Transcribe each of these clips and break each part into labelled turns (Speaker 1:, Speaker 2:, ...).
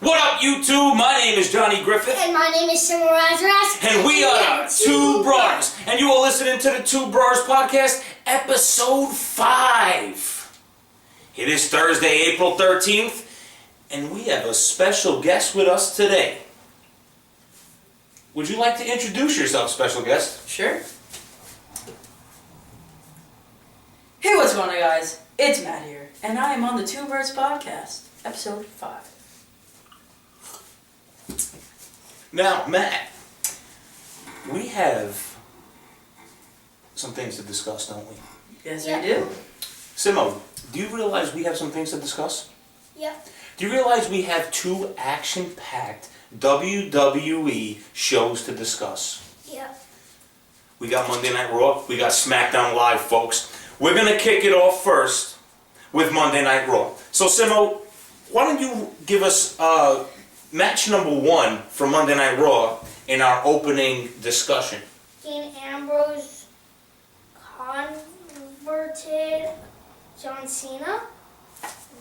Speaker 1: What up, YouTube? My name is Johnny Griffith.
Speaker 2: And my name is Simon Razras.
Speaker 1: And we are Two Brurrs. And you are listening to the Two Brurrs Podcast, Episode 5. It is Thursday, April 13th, and we have a special guest with us today. Would you like to introduce yourself, special guest?
Speaker 3: Sure. Hey, what's going on, guys? It's Matt here, and I am on the Two Brurrs Podcast, Episode 5.
Speaker 1: Now, Matt, we have some things to discuss, don't we?
Speaker 3: Yes,
Speaker 2: Yep.
Speaker 3: we do.
Speaker 1: Simo, do you realize we have some things to discuss?
Speaker 2: Yep.
Speaker 1: Do you realize we have two action-packed WWE shows to discuss?
Speaker 2: Yep.
Speaker 1: We got Monday Night Raw, we got SmackdownLive, folks. We're going to kick it off first with Monday Night Raw. So, Simo, why don't you give us match number 1 for Monday Night Raw in our opening discussion?
Speaker 2: Dean Ambrose converted John Cena.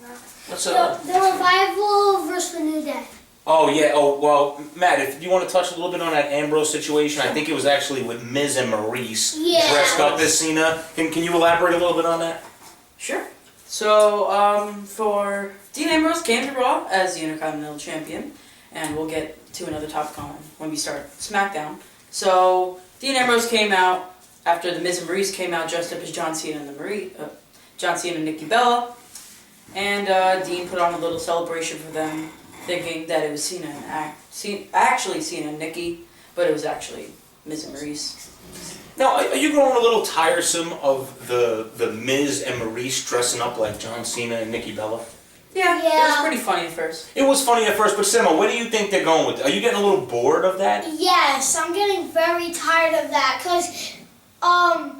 Speaker 2: No.
Speaker 1: What's
Speaker 2: The
Speaker 1: up?
Speaker 2: Revival versus the New Day.
Speaker 1: Oh, yeah. Oh, well, Matt, if you want to touch a little bit on that Ambrose situation, I think it was actually with Miz and Maurice dressed up as Cena. Can you elaborate a little bit on that?
Speaker 3: Sure. So, for Dean Ambrose came to Raw as the Intercontinental Champion, and we'll get to another topic on when we start SmackDown. So, Dean Ambrose came out after the Miz and Maurice came out dressed up as John Cena and John Cena and Nikki Bella, and Dean put on a little celebration for them, thinking that it was Cena and Nikki, but it was actually Miz and Maurice.
Speaker 1: Now, are you growing a little tiresome of the Miz and Maurice dressing up like John Cena and Nikki Bella?
Speaker 3: Yeah, it
Speaker 2: Yeah.
Speaker 3: was pretty funny at first.
Speaker 1: It was funny at first, but Simo, where do you think they're going with it? Are you getting a little bored of that?
Speaker 2: Yes, I'm getting very tired of that because I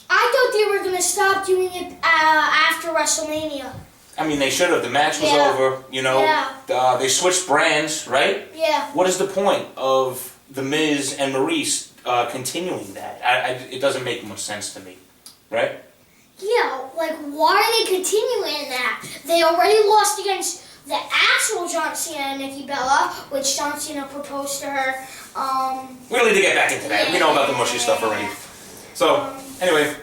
Speaker 2: thought they were going to stop doing it after WrestleMania.
Speaker 1: I mean, they should have. The match was
Speaker 2: Yeah.
Speaker 1: over, you know.
Speaker 2: Yeah.
Speaker 1: They switched brands, right?
Speaker 2: Yeah.
Speaker 1: What is the point of the Miz and Maurice continuing that? It doesn't make much sense to me, right?
Speaker 2: Yeah, like, why are they continuing that? They already lost against the actual John Cena and Nikki Bella, which John Cena proposed to her.
Speaker 1: We don't need to get back into that. We know about the mushy stuff already. So, anyway,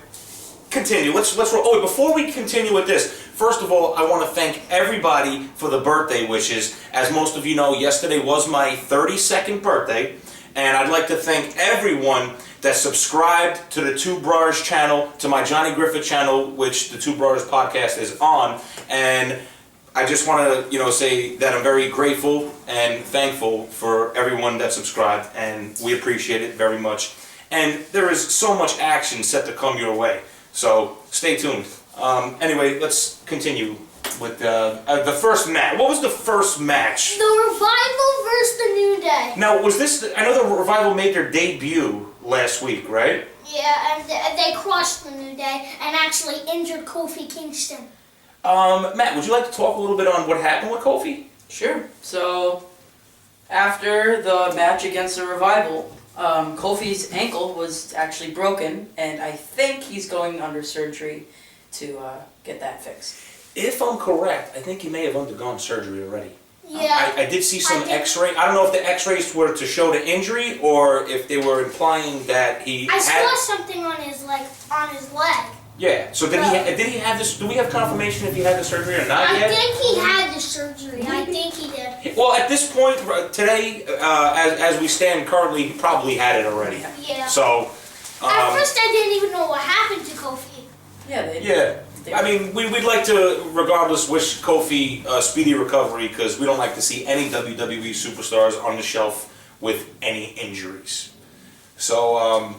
Speaker 1: continue. Let's roll. Oh, wait, before we continue with this, first of all, I want to thank everybody for the birthday wishes. As most of you know, yesterday was my 32nd birthday, and I'd like to thank everyone that subscribed to the Two Brurrs channel, to my Johnny Griffith channel, which the Two Brurrs Podcast is on, and I just want to, say that I'm very grateful and thankful for everyone that subscribed, and we appreciate it very much. And there is so much action set to come your way, so stay tuned. Anyway, let's continue with the first match. What was the first match?
Speaker 2: The Revival versus the New Day.
Speaker 1: Now, was this... I know the Revival made their debut last week, right?
Speaker 2: Yeah, and they crushed the New Day and actually injured Kofi Kingston.
Speaker 1: Matt, would you like to talk a little bit on what happened with Kofi?
Speaker 3: Sure. So, after the match against the Revival, Kofi's ankle was actually broken, and I think he's going under surgery to get that fixed.
Speaker 1: If I'm correct, I think he may have undergone surgery already.
Speaker 2: Yeah.
Speaker 1: I did see some X-ray. I don't know if the X-rays were to show the injury or if they were implying that he
Speaker 2: I
Speaker 1: had...
Speaker 2: saw something on his leg.
Speaker 1: Yeah. So did he have this? Do we have confirmation if he had the surgery or not
Speaker 2: I
Speaker 1: yet?
Speaker 2: think he had the surgery. I think he did.
Speaker 1: Well, at this point today, as we stand currently, he probably had it already.
Speaker 2: Yeah.
Speaker 1: So.
Speaker 2: At first, I didn't even know what happened to Kofi.
Speaker 3: Yeah,
Speaker 1: I mean, we'd like to, regardless, wish Kofi a speedy recovery because we don't like to see any WWE superstars on the shelf with any injuries. So,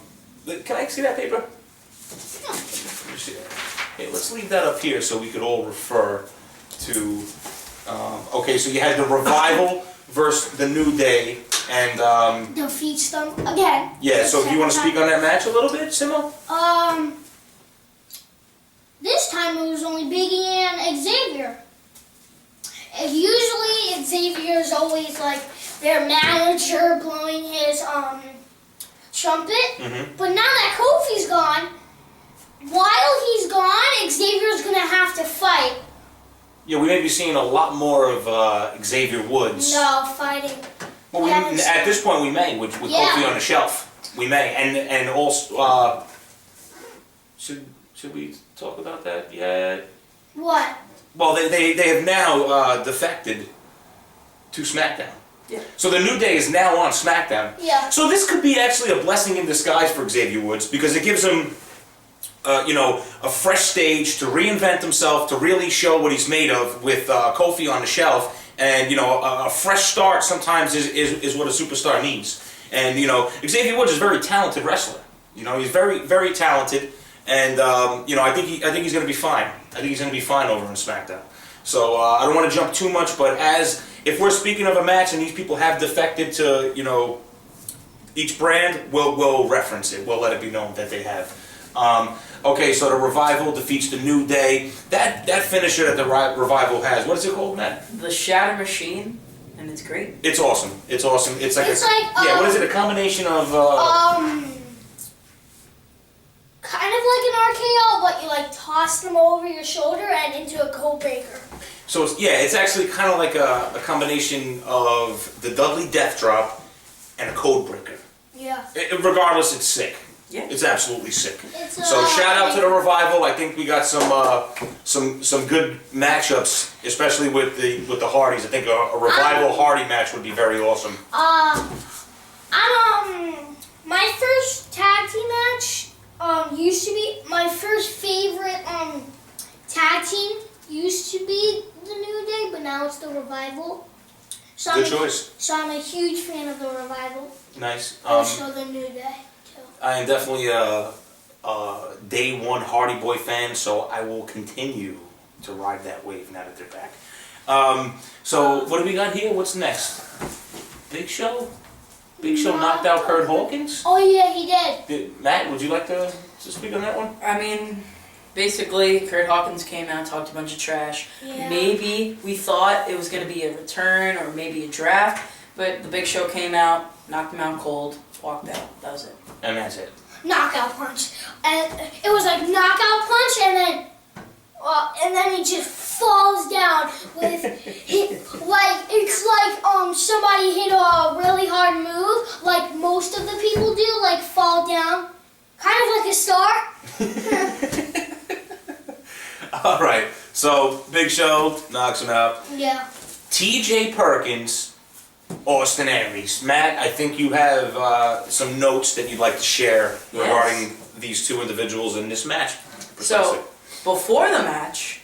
Speaker 1: can I see that paper? Let me see that. Okay, let's leave that up here so we could all refer to... okay, so you had the Revival versus the New Day, and...
Speaker 2: Defeats them again.
Speaker 1: Yeah, so do you want to speak on that match a little bit, Simo?
Speaker 2: This time it was only Biggie and Xavier. Usually Xavier's always like their manager blowing his trumpet. But now that Kofi's gone, while he's gone, Xavier's gonna have to fight
Speaker 1: Yeah, we may be seeing a lot more of Xavier Woods.
Speaker 2: No, fighting.
Speaker 1: Well, at this point we may, with Kofi on the shelf. We may, and also, should we talk about that yet?
Speaker 2: What?
Speaker 1: Well, they have now defected to SmackDown.
Speaker 3: Yeah.
Speaker 1: So the New Day is now on SmackDown.
Speaker 2: Yeah.
Speaker 1: So this could be actually a blessing in disguise for Xavier Woods because it gives him, a fresh stage to reinvent himself, to really show what he's made of with Kofi on the shelf. And, a fresh start sometimes is what a superstar needs. And, Xavier Woods is a very talented wrestler. He's very, very talented. And, I think he's going to be fine. I think he's going to be fine over on SmackDown. So I don't want to jump too much, but if we're speaking of a match and these people have defected to, each brand, we'll reference it. We'll let it be known that they have. Okay, so the Revival defeats the New Day. That finisher that the Revival has, what is it called, Matt?
Speaker 3: The Shatter Machine, and it's great.
Speaker 1: It's awesome. It's awesome. It's like what is it? A combination of
Speaker 2: kind of like an RKO, but you toss them over your shoulder and into a code breaker.
Speaker 1: So it's actually kind of like a combination of the Dudley Death Drop and a code breaker.
Speaker 2: Yeah.
Speaker 1: Regardless, it's sick.
Speaker 3: Yeah.
Speaker 1: It's absolutely sick.
Speaker 2: So
Speaker 1: shout out to the Revival. I think we got some good matchups, especially with the Hardys. I think a Revival Hardy match would be very awesome.
Speaker 2: My first tag team match used to be my first favorite tag team used to be the New Day, but now it's the Revival. So
Speaker 1: Good choice.
Speaker 2: So I'm a huge fan of the Revival.
Speaker 1: Nice.
Speaker 2: Also the New Day too.
Speaker 1: I am definitely a day one Hardy Boy fan, so I will continue to ride that wave now that they're back. So what do we got here? What's next? Big Show? Big Show knocked out Kurt Hawkins?
Speaker 2: Oh yeah, he did.
Speaker 1: Matt, would you like to speak on that one?
Speaker 3: I mean, basically, Kurt Hawkins came out, talked a bunch of trash.
Speaker 2: Yeah.
Speaker 3: Maybe we thought it was going to be a return or maybe a draft, but the Big Show came out, knocked him out cold, walked out. That was it.
Speaker 1: And that's it.
Speaker 2: Knockout punch, and it was like knockout punch, and then he just falls down with it's like somebody hit a really hard move, like most of the people do, like fall down, kind of like a star.
Speaker 1: All right. So Big Show knocks him out.
Speaker 2: Yeah.
Speaker 1: T.J. Perkins. Austin Aries. Matt, I think you have some notes that you'd like to share regarding these two individuals in this match. Precisely.
Speaker 3: So, before the match,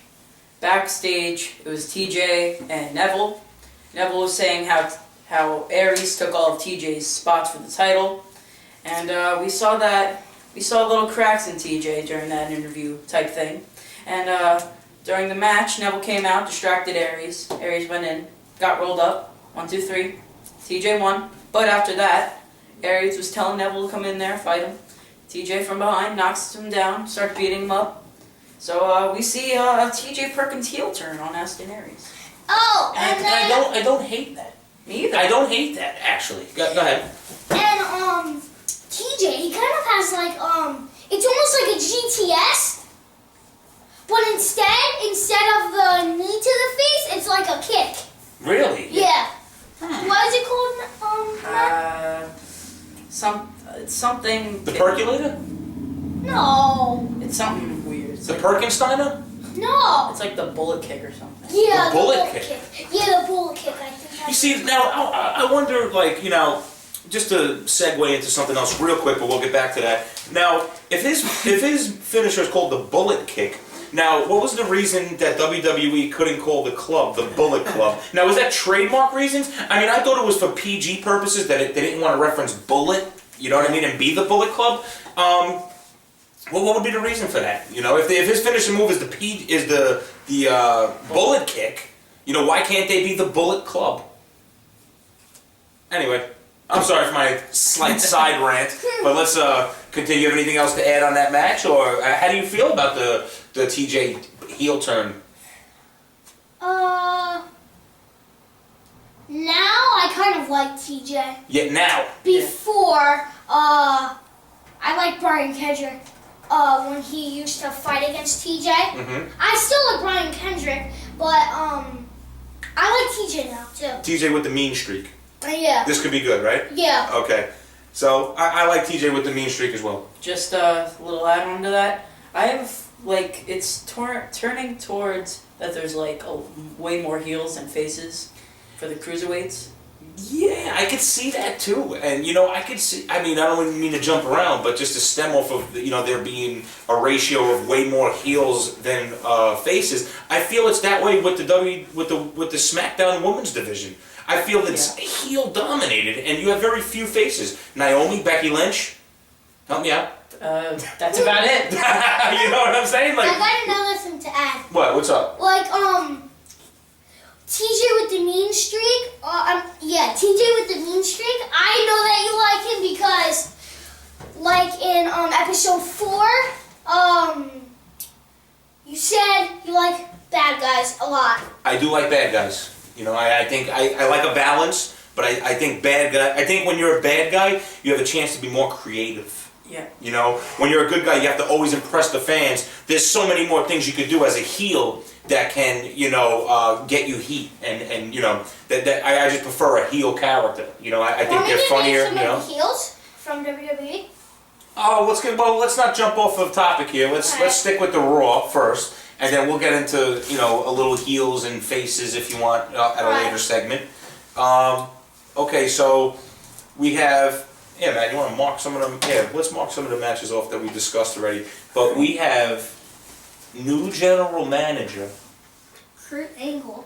Speaker 3: backstage, it was TJ and Neville. Neville was saying how Aries took all of TJ's spots for the title. And we saw little cracks in TJ during that interview type thing. And during the match, Neville came out, distracted Aries. Aries went in, got rolled up. 1, 2, 3. TJ won. But after that, Aries was telling Neville to come in there, fight him. TJ from behind knocks him down, starts beating him up. So we see a TJ Perkins heel turn on Austin Aries.
Speaker 2: Oh,
Speaker 1: and I don't hate that.
Speaker 3: Me either.
Speaker 1: I don't hate that, actually. Go ahead.
Speaker 2: And TJ, he kind of has it's almost like a GTS, but instead of the knee to the face, it's like a kick.
Speaker 1: Really?
Speaker 2: Yeah. What is it called?
Speaker 3: It's something.
Speaker 1: The Percolator?
Speaker 2: No.
Speaker 3: It's something weird.
Speaker 1: The Perkinsteiner?
Speaker 2: No.
Speaker 3: It's like the bullet kick or something.
Speaker 2: Yeah.
Speaker 1: The bullet kick.
Speaker 2: Yeah, the bullet kick. I think.
Speaker 1: You see, now I wonder, just to segue into something else real quick, but we'll get back to that. Now, if his finisher is called the bullet kick. Now, what was the reason that WWE couldn't call the club the Bullet Club? Now, was that trademark reasons? I mean, I thought it was for PG purposes, that they didn't want to reference Bullet, you know what I mean, and be the Bullet Club. What would be the reason for that? If his finishing move is the bullet kick, why can't they be the Bullet Club? Anyway, I'm sorry for my slight side rant, but let's continue. You have anything else to add on that match, or how do you feel about the TJ heel turn?
Speaker 2: Now I kind of like TJ.
Speaker 1: Yeah, now.
Speaker 2: Before, I like Brian Kendrick. When he used to fight against TJ.
Speaker 1: Mm-hmm.
Speaker 2: I still like Brian Kendrick, But I like TJ now too.
Speaker 1: TJ with the mean streak.
Speaker 2: Yeah.
Speaker 1: This could be good, right?
Speaker 2: Yeah.
Speaker 1: Okay. So I like TJ with the mean streak as well.
Speaker 3: Just a little add-on to that. I have, like, it's turning towards that there's, like, way more heels than faces for the cruiserweights.
Speaker 1: Yeah, I could see that too. And, I could see, I don't mean to jump around, but just to stem off of, there being a ratio of way more heels than faces, I feel it's that way with the SmackDown Women's Division. I feel that it's heel dominated, and you have very few faces. Naomi, Becky Lynch, help me out.
Speaker 3: That's about it.
Speaker 1: You know what I'm saying? Like,
Speaker 2: I got another thing to add.
Speaker 1: what? What's up?
Speaker 2: Like, TJ with the mean streak. TJ with the mean streak. I know that you like him because, like in episode 4, you said you like bad guys a lot.
Speaker 1: I do like bad guys. I think I like a balance, but I think bad guy. I think when you're a bad guy, you have a chance to be more creative.
Speaker 3: Yeah.
Speaker 1: When you're a good guy, you have to always impress the fans. There's so many more things you could do as a heel that can, get you heat, and that I just prefer a heel character. I think they're funnier.
Speaker 2: Some of the heels from WWE.
Speaker 1: Oh, let's not jump off of topic here. Let's stick with the Raw first, and then we'll get into a little heels and faces if you want at a later segment. Okay, so we have. Yeah, man, you want to mark some of them? Yeah, let's mark some of the matches off that we discussed already. But we have new general manager
Speaker 2: Kurt Angle,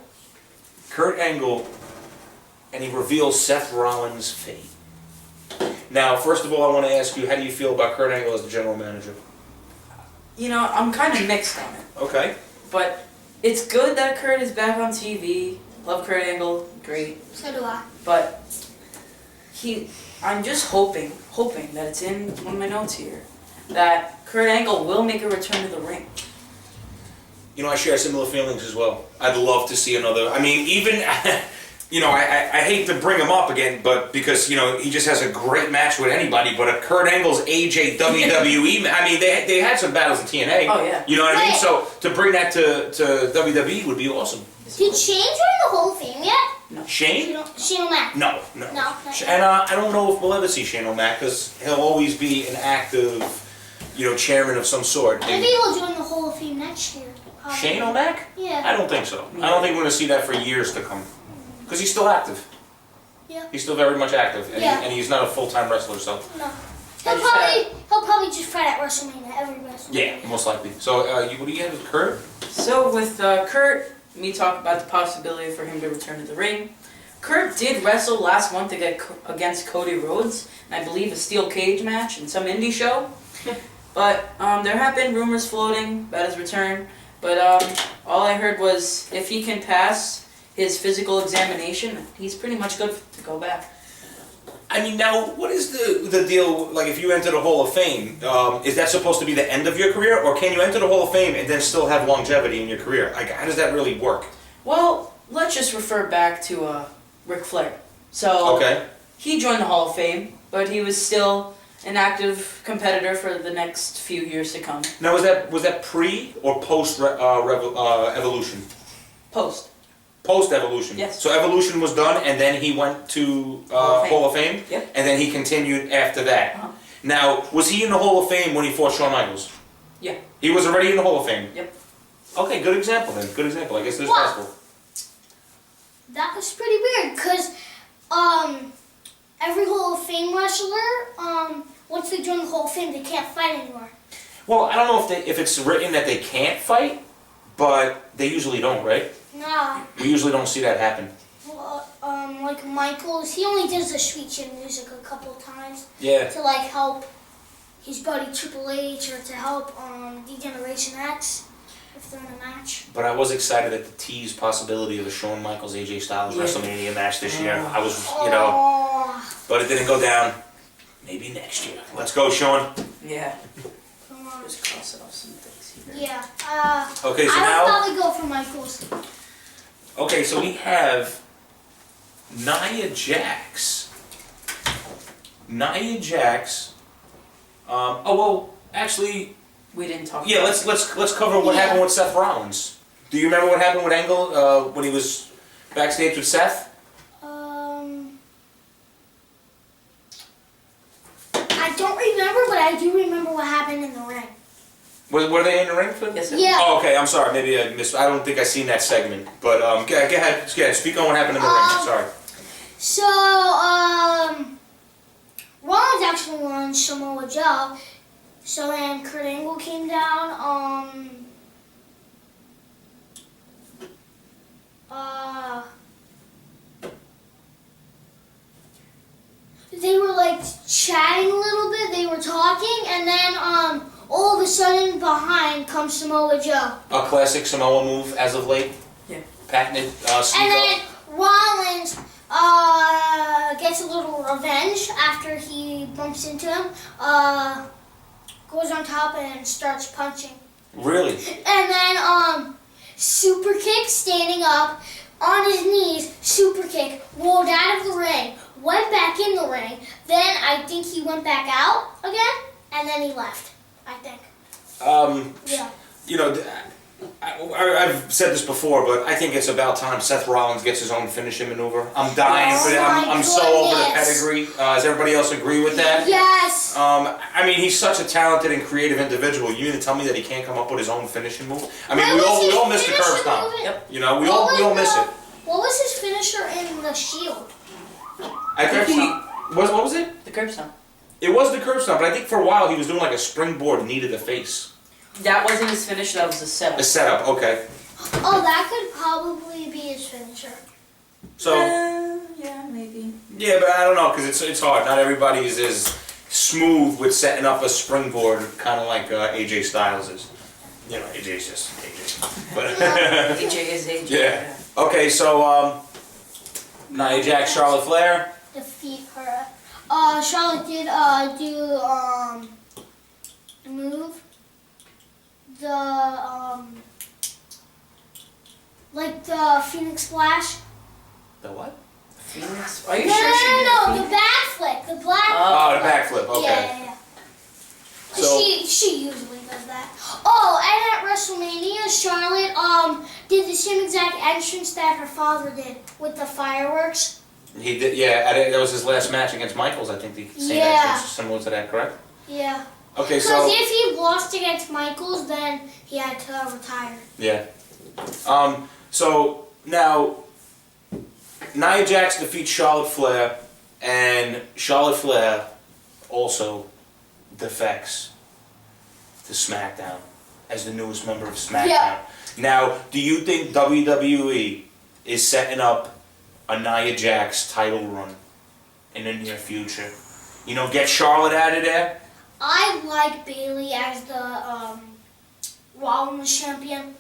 Speaker 1: and he reveals Seth Rollins' fate. Now, first of all, I want to ask you, how do you feel about Kurt Angle as the general manager?
Speaker 3: I'm kind of mixed on it.
Speaker 1: Okay.
Speaker 3: But it's good that Kurt is back on TV. Love Kurt Angle, great.
Speaker 2: So do I.
Speaker 3: But I'm just hoping that it's in one of my notes here, that Kurt Angle will make a return to the ring.
Speaker 1: I share similar feelings as well. I'd love to see another. I mean, even, I hate to bring him up again, but because, he just has a great match with anybody, but at Kurt Angle's AJ WWE, I mean, they had some battles in TNA.
Speaker 3: Oh, yeah.
Speaker 1: You know what I mean? So to bring that to WWE would be awesome.
Speaker 2: Did Shane join the Hall of Fame yet?
Speaker 3: No.
Speaker 1: Shane?
Speaker 2: Shane O'Mac.
Speaker 1: No. And I don't know if we'll ever see Shane O'Mac, because he'll always be an active, chairman of some sort.
Speaker 2: Maybe he'll join the Hall of Fame next year.
Speaker 1: Shane O'Mac?
Speaker 2: Yeah.
Speaker 1: I don't think so. I don't think we're going to see that for years to come. Because he's still active.
Speaker 2: Yeah.
Speaker 1: He's still very much active. And,
Speaker 2: Yeah.
Speaker 1: and he's not a full-time wrestler, so.
Speaker 2: No. He'll probably just fight at WrestleMania, every WrestleMania.
Speaker 1: Yeah, most likely. So, what do you have with Kurt?
Speaker 3: So with Kurt, me talk about the possibility for him to return to the ring. Kurt did wrestle last month against Cody Rhodes, and I believe a steel cage match in some indie show. But there have been rumors floating about his return. But all I heard was if he can pass his physical examination, he's pretty much good to go back.
Speaker 1: I mean, now, what is the deal, like, if you enter the Hall of Fame, is that supposed to be the end of your career, or can you enter the Hall of Fame and then still have longevity in your career? Like, how does that really work?
Speaker 3: Well, let's just refer back to Ric Flair. So,
Speaker 1: Okay.
Speaker 3: he joined the Hall of Fame, but he was still an active competitor for the next few years to come.
Speaker 1: Now, was that pre or post Evolution?
Speaker 3: Post.
Speaker 1: Post-Evolution.
Speaker 3: Yes.
Speaker 1: So Evolution was done, and then he went to Hall of Fame?
Speaker 3: Yep.
Speaker 1: And then he continued after that.
Speaker 3: Uh-huh.
Speaker 1: Now, was he in the Hall of Fame when he fought Shawn Michaels?
Speaker 3: Yeah.
Speaker 1: He was already in the Hall of Fame?
Speaker 3: Yep.
Speaker 1: Okay, good example then. Good example. I guess it's
Speaker 2: Wow.
Speaker 1: possible.
Speaker 2: That was pretty weird, because every Hall of Fame wrestler, once they join the Hall of Fame, they can't fight anymore.
Speaker 1: Well, I don't know if it's written that they can't fight, but they usually don't, right?
Speaker 2: Nah.
Speaker 1: We usually don't see that happen.
Speaker 2: Well, like Michaels, he only does the Sweet Chin Music a couple times
Speaker 1: Yeah.
Speaker 2: to like help his buddy Triple H or to help D-Generation X if they're in a match.
Speaker 1: But I was excited at the tease possibility of a Shawn Michaels AJ Styles WrestleMania match this year. I was, but it didn't go down. Maybe next year. Let's go, Shawn.
Speaker 3: Yeah.
Speaker 2: Come on.
Speaker 3: Just cross it off some things here.
Speaker 2: Yeah.
Speaker 1: Okay, so
Speaker 2: I
Speaker 1: now.
Speaker 2: would probably go for Michaels.
Speaker 1: Okay, so we have Nia Jax. Nia Jax. Actually,
Speaker 3: We didn't talk
Speaker 1: yeah.
Speaker 3: about
Speaker 1: Let's cover what happened with Seth Rollins. Do you remember what happened with Angle when he was backstage with Seth?
Speaker 2: I don't remember, but I do remember what happened in the ring.
Speaker 1: Were they in the ring for
Speaker 3: Yes, sir.
Speaker 2: Yeah.
Speaker 1: Oh, okay. I'm sorry. Maybe I missed. I don't think I seen that segment. But go ahead. Speak on what happened in the ring. Sorry.
Speaker 2: So, Rollins actually won Samoa Joe. So then Kurt Angle came down. They were like chatting a little bit. They were talking, and then all of a sudden behind comes Samoa Joe.
Speaker 1: A classic Samoa move as of late.
Speaker 3: Yeah.
Speaker 1: Patented.
Speaker 2: And then Rollins gets a little revenge after he bumps into him. Goes on top and starts punching.
Speaker 1: Really?
Speaker 2: And then super kick, standing up on his knees, super kick, rolled out of the ring, went back in the ring. Then I think he went back out again, and then he left. I think.
Speaker 1: Yeah. You know, I've said this before, but I think it's about time Seth Rollins gets his own finishing maneuver. I'm dying for that. I'm so over the pedigree. Does everybody else agree with that?
Speaker 2: Yes.
Speaker 1: I mean, he's such a talented and creative individual. You mean to tell me that he can't come up with his own finishing move? I mean, we all miss the curb stomp.
Speaker 3: Yep.
Speaker 1: You know, we all miss it.
Speaker 2: What was his finisher in the Shield?
Speaker 1: I think what was it?
Speaker 3: The curb stomp.
Speaker 1: It was the curb stomp, but I think for a while he was doing like a springboard knee to the face.
Speaker 3: That wasn't his finish, that was the setup.
Speaker 1: The setup, okay.
Speaker 2: Oh, that could probably be his finisher.
Speaker 1: So.
Speaker 3: Yeah, maybe.
Speaker 1: Yeah, but I don't know, because it's hard. Not everybody is as smooth with setting up a springboard, kind of like AJ Styles is. You know, AJ's just AJ. But
Speaker 3: AJ is AJ.
Speaker 1: Yeah. Okay, so Nia Jax, Charlotte Flair.
Speaker 2: Defeat her. Charlotte did do the move. Like the Phoenix Splash.
Speaker 1: The what?
Speaker 3: Phoenix? Are you sure she did
Speaker 2: No,
Speaker 3: Phoenix?
Speaker 2: the backflip. The black.
Speaker 1: Oh, the backflip. Okay.
Speaker 2: Yeah.
Speaker 1: So
Speaker 2: She usually does that. Oh, and at WrestleMania, Charlotte did the same exact entrance that her father did with the fireworks.
Speaker 1: he did. Yeah, that was his last match against Michaels. I think the same entrance, similar to that, correct?
Speaker 2: Yeah.
Speaker 1: Okay,
Speaker 2: Because
Speaker 1: so
Speaker 2: if he lost against Michaels, then he had to retire.
Speaker 1: yeah. So now Nia Jax defeats Charlotte Flair, and Charlotte Flair also defects to SmackDown as the newest member of SmackDown.
Speaker 2: Yeah.
Speaker 1: Now, do you think WWE is setting up a Nia Jax title run in the near future? You know, get Charlotte out of there?
Speaker 2: I like Bayley as the Rollins champion.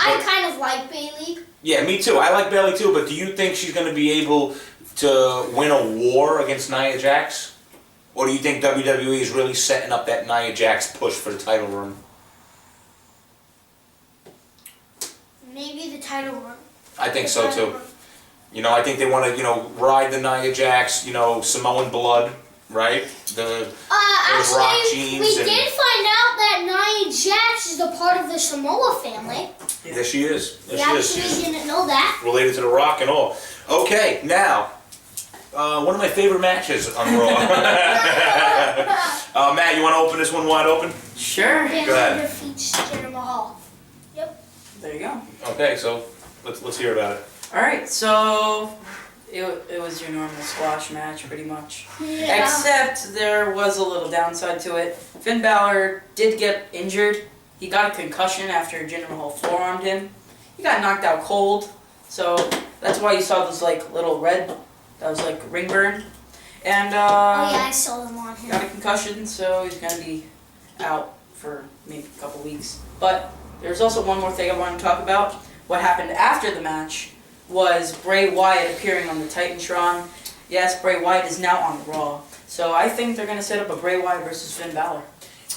Speaker 2: I kind of like Bayley.
Speaker 1: Yeah, me too. I like Bayley too, but do you think she's going to be able to win a war against Nia Jax? Or do you think WWE is really setting up that Nia Jax push for the title run?
Speaker 2: Maybe the title run.
Speaker 1: I think so too. You know, I think they want to, ride the Nia Jax, Samoan blood, right? Those rock
Speaker 2: Actually,
Speaker 1: jeans.
Speaker 2: we did find out that Nia Jax is a part of the Samoa family.
Speaker 1: Yes, she is.
Speaker 2: We
Speaker 1: Yes, she
Speaker 2: actually
Speaker 1: is.
Speaker 2: didn't know that.
Speaker 1: Related to the Rock and all. Okay, now, one of my favorite matches on Raw. Matt, you want to open this one wide open?
Speaker 3: Sure.
Speaker 1: Go ahead.
Speaker 2: Defeats Jinder Mahal. Yep.
Speaker 3: There you go.
Speaker 1: Okay, so let's hear about it.
Speaker 3: Alright, so it was your normal squash match pretty much.
Speaker 2: Yeah.
Speaker 3: Except there was a little downside to it. Finn Balor did get injured. He got a concussion after Jinder Mahal forearmed him. He got knocked out cold. So that's why you saw this little red, that was ring burn. And
Speaker 2: Oh yeah, I saw them on him.
Speaker 3: got a concussion, so he's gonna be out for maybe a couple weeks. But there's also one more thing I want to talk about. What happened after the match was Bray Wyatt appearing on the Titantron. Yes, Bray Wyatt is now on Raw. So I think they're gonna set up a Bray Wyatt versus Finn Balor.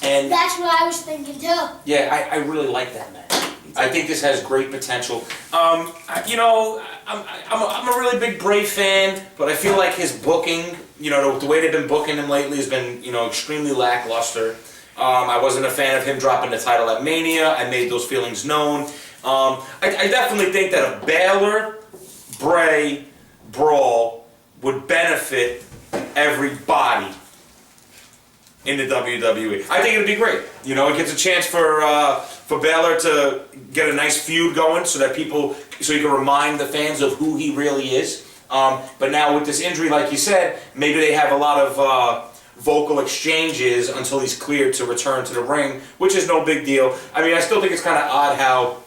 Speaker 1: And
Speaker 2: That's what I was thinking too.
Speaker 1: yeah, I really like that match. I think this has great potential. I'm a really big Bray fan, but I feel like his booking, the way they've been booking him lately has been, extremely lackluster. I wasn't a fan of him dropping the title at Mania. I made those feelings known. I definitely think that a Balor, Bray brawl would benefit everybody in the WWE. I think it'd be great. You know, it gets a chance for Balor to get a nice feud going, so that so he can remind the fans of who he really is. But now with this injury, like you said, maybe they have a lot of vocal exchanges until he's cleared to return to the ring, which is no big deal. I mean, I still think it's kind of odd how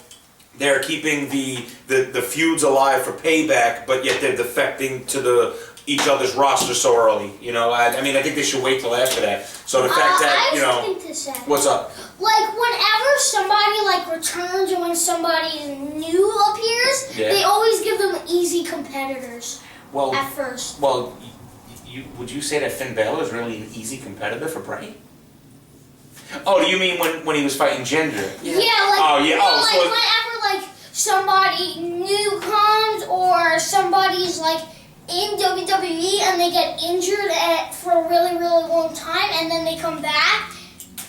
Speaker 1: they're keeping the feuds alive for Payback, but yet they're defecting to each other's roster so early. You know, I mean, I think they should wait till after that. So the fact that, you know,
Speaker 2: I have something to say.
Speaker 1: What's up?
Speaker 2: Like, whenever somebody, returns or when somebody new appears, they always give them easy competitors at first.
Speaker 1: Well, would you say that Finn Balor is really an easy competitor for Bray? Oh, do you mean when he was fighting Ginger?
Speaker 2: Yeah, whenever, somebody new comes or somebody's, in WWE and they get injured for a really, really long time and then they come back,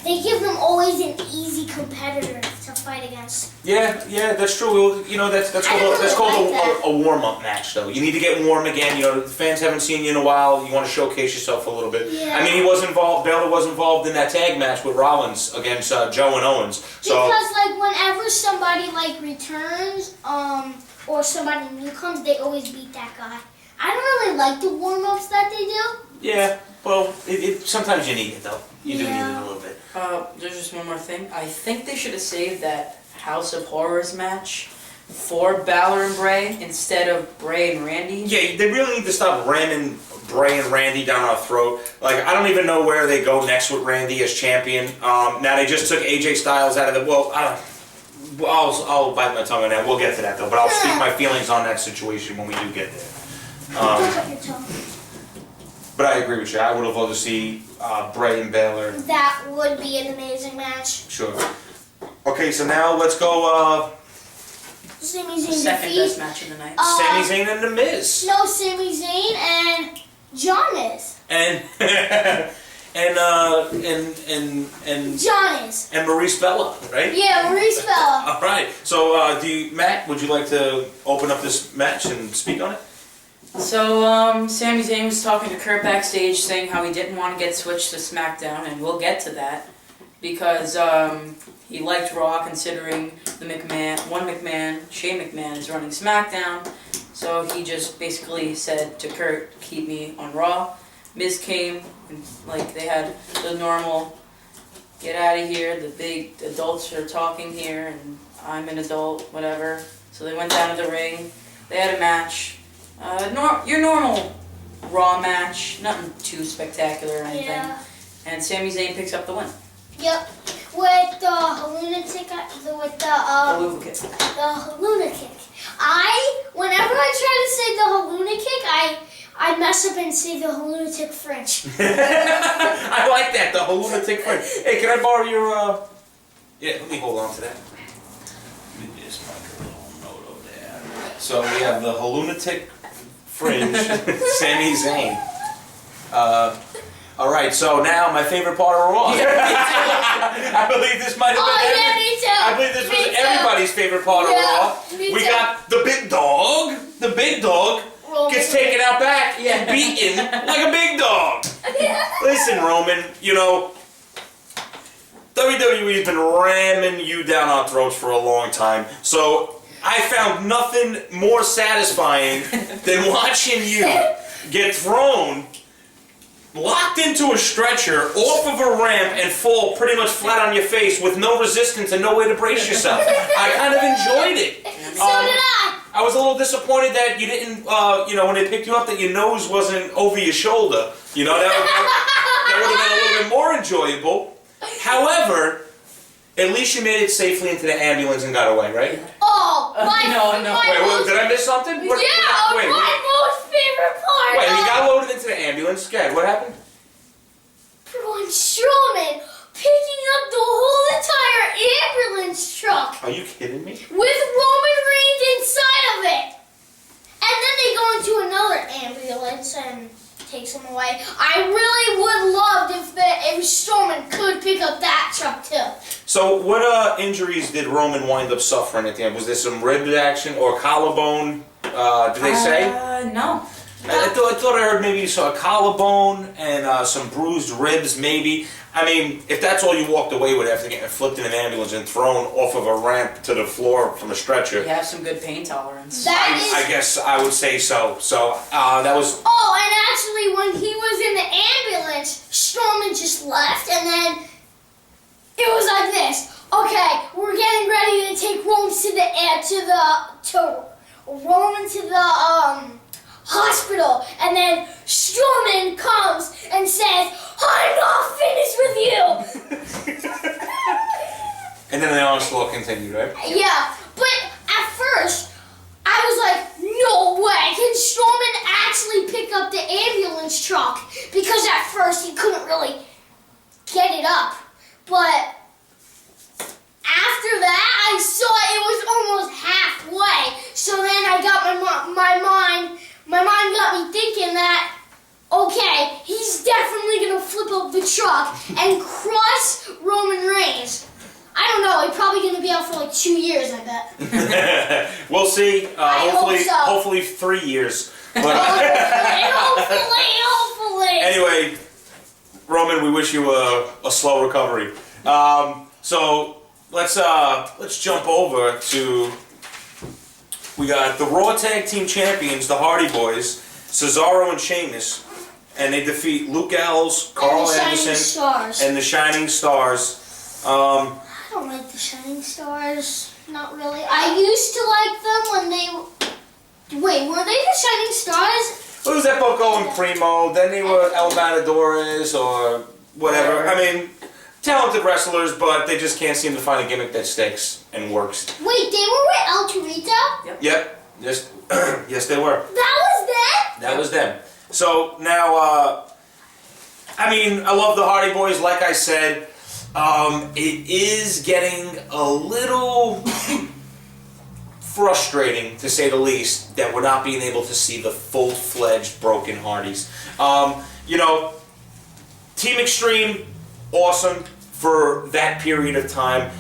Speaker 2: they give them always an easy competitor to fight against.
Speaker 1: Yeah, that's true. You know, that's called a warm-up match, though. You need to get warm again. You know, the fans haven't seen you in a while. You want to showcase yourself a little bit.
Speaker 2: Yeah.
Speaker 1: I mean, Balor was involved in that tag match with Rollins against Joe and Owens. So,
Speaker 2: because, whenever somebody, returns, or somebody new comes, they always beat that guy. I don't really like the warm-ups that they do.
Speaker 1: Yeah, well, sometimes you need it, though. You do need it a little bit.
Speaker 3: There's just one more thing. I think they should have saved that House of Horrors match for Balor and Bray instead of Bray and Randy.
Speaker 1: Yeah, they really need to stop ramming Bray and Randy down our throat. I don't even know where they go next with Randy as champion. Now, they just took AJ Styles out of the... Well, I'll bite my tongue on that. We'll get to that, though. But I'll speak my feelings on that situation when we do get there. But I agree with you. I would have loved to see Bray and Balor.
Speaker 2: That would be an amazing match.
Speaker 1: Sure. Okay, so now let's go.
Speaker 2: Sami Zayn
Speaker 3: second best match of the night.
Speaker 1: Sami Zayn and The Miz.
Speaker 2: No, Sami Zayn and John Miz.
Speaker 1: And
Speaker 2: John Miz.
Speaker 1: And Maurice Bella, right?
Speaker 2: Yeah, Maurice Bella.
Speaker 1: All right. So, Matt, would you like to open up this match and speak on it?
Speaker 3: So, Sami Zayn was talking to Kurt backstage saying how he didn't want to get switched to SmackDown, and we'll get to that, because he liked Raw considering Shane McMahon is running SmackDown, so he just basically said to Kurt, keep me on Raw. Miz came, and they had the normal, get out of here, the big adults are talking here, and I'm an adult, whatever. So they went down to the ring, they had a match. Your normal Raw match, nothing too spectacular or anything.
Speaker 2: Yeah.
Speaker 3: And Sami Zayn picks up the win.
Speaker 2: Yep. With the lunatic, with
Speaker 3: Haluva kick.
Speaker 2: The Haluna kick. Whenever I try to say the Haluna kick, I mess up and say the Halunatic French.
Speaker 1: I like that, the Halunatic French. Hey, can I borrow your, Yeah, let me hold on to that. Let me just make a little note over there. So we have the Halunatic Fringe, Sami Zayn. All right, so now my favorite part of Raw. I believe this might have been
Speaker 2: me too.
Speaker 1: I believe this was everybody's favorite part of Raw. We got the big dog. The big dog gets taken out back and beaten like a big dog. Listen, Roman, WWE's been ramming you down our throats for a long time, so I found nothing more satisfying than watching you get thrown, locked into a stretcher, off of a ramp, and fall pretty much flat on your face with no resistance and no way to brace yourself. I kind of enjoyed it.
Speaker 2: So did I.
Speaker 1: I was a little disappointed that you didn't, when they picked you up, that your nose wasn't over your shoulder. That would have been a little bit more enjoyable. However, at least you made it safely into the ambulance and got away, right?
Speaker 2: Oh,
Speaker 3: no.
Speaker 1: Wait, did I miss something?
Speaker 2: My most favorite part.
Speaker 1: Wait, you got loaded into the ambulance. Good. What happened?
Speaker 2: Braun Strowman picking up the whole entire ambulance truck.
Speaker 1: Are you kidding me?
Speaker 2: With Roman Reigns inside of it. And then they go into another ambulance and takes him away. I really would love if Strowman could pick up that truck too.
Speaker 1: So what injuries did Roman wind up suffering at the end? Was there some rib action or collarbone? Did they say?
Speaker 3: No.
Speaker 1: I thought I heard maybe you saw a collarbone and some bruised ribs, maybe. I mean, if that's all you walked away with after getting flipped in an ambulance and thrown off of a ramp to the floor from a stretcher,
Speaker 3: You have some good pain tolerance.
Speaker 1: I guess I would say so. So that was.
Speaker 2: Oh, and actually, when he was in the ambulance, Strowman just left, and then it was like this. Okay, we're getting ready to take Roman to the hospital, and then Strowman comes and says, "I'm not finished with you."
Speaker 1: And then the onslaught continued, right?
Speaker 2: Yeah, but at first I was like, no way, can Strowman actually pick up the ambulance truck? Because at first he couldn't really get it up, but after that I saw it was almost halfway. So then I got my mind got me thinking that, okay, he's definitely gonna flip up the truck and crush Roman Reigns. I don't know, he's probably gonna be out for like 2 years, I bet.
Speaker 1: We'll see.
Speaker 2: hope so.
Speaker 1: Hopefully 3 years. But
Speaker 2: hopefully.
Speaker 1: anyway, Roman, we wish you a slow recovery. So let's jump over to. We got the Raw Tag Team Champions, the Hardy Boys, Cesaro and Sheamus, and they defeat Luke Gallows, Carl Anderson, and the Shining Stars.
Speaker 2: I don't like the Shining Stars. Not really. I used to like them when they. Wait, were they the Shining Stars?
Speaker 1: Well, it was Epidoe and Primo. Then they were El Matadores or whatever. I mean, talented wrestlers, but they just can't seem to find a gimmick that sticks and works.
Speaker 2: Wait, they were with El Torito?
Speaker 1: Yep. Yes, yes, they were.
Speaker 2: That was them?
Speaker 1: That was them. So now, I mean, I love the Hardy Boys. Like I said, it is getting a little frustrating, to say the least, that we're not being able to see the full-fledged Broken Hardys. You know, Team Extreme, awesome for that period of time.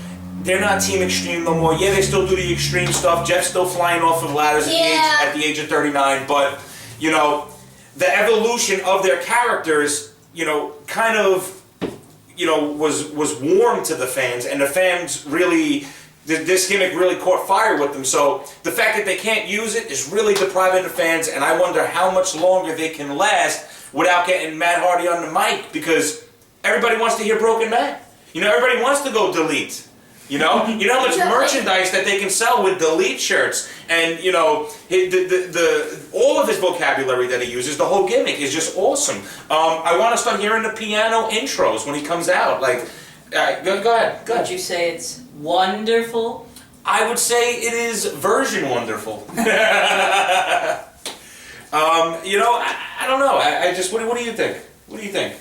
Speaker 1: They're not Team Extreme no more. Yeah, they still do the extreme stuff. Jeff's still flying off of ladders at the age of 39, but, you know, the evolution of their characters, you know, kind of, you know, was warm to the fans, and the fans really, this gimmick really caught fire with them. So the fact that they can't use it is really depriving the fans, and I wonder how much longer they can last without getting Matt Hardy on the mic, because everybody wants to hear Broken Matt. You know, everybody wants to go delete. You know how much merchandise that they can sell with delete shirts, and you know the all of his vocabulary that he uses, the whole gimmick is just awesome. I want to start hearing the piano intros when he comes out. Like, go ahead.
Speaker 3: Would you say it's wonderful?
Speaker 1: I would say it is version wonderful. You know, I don't know. I just what do you think? What do you think?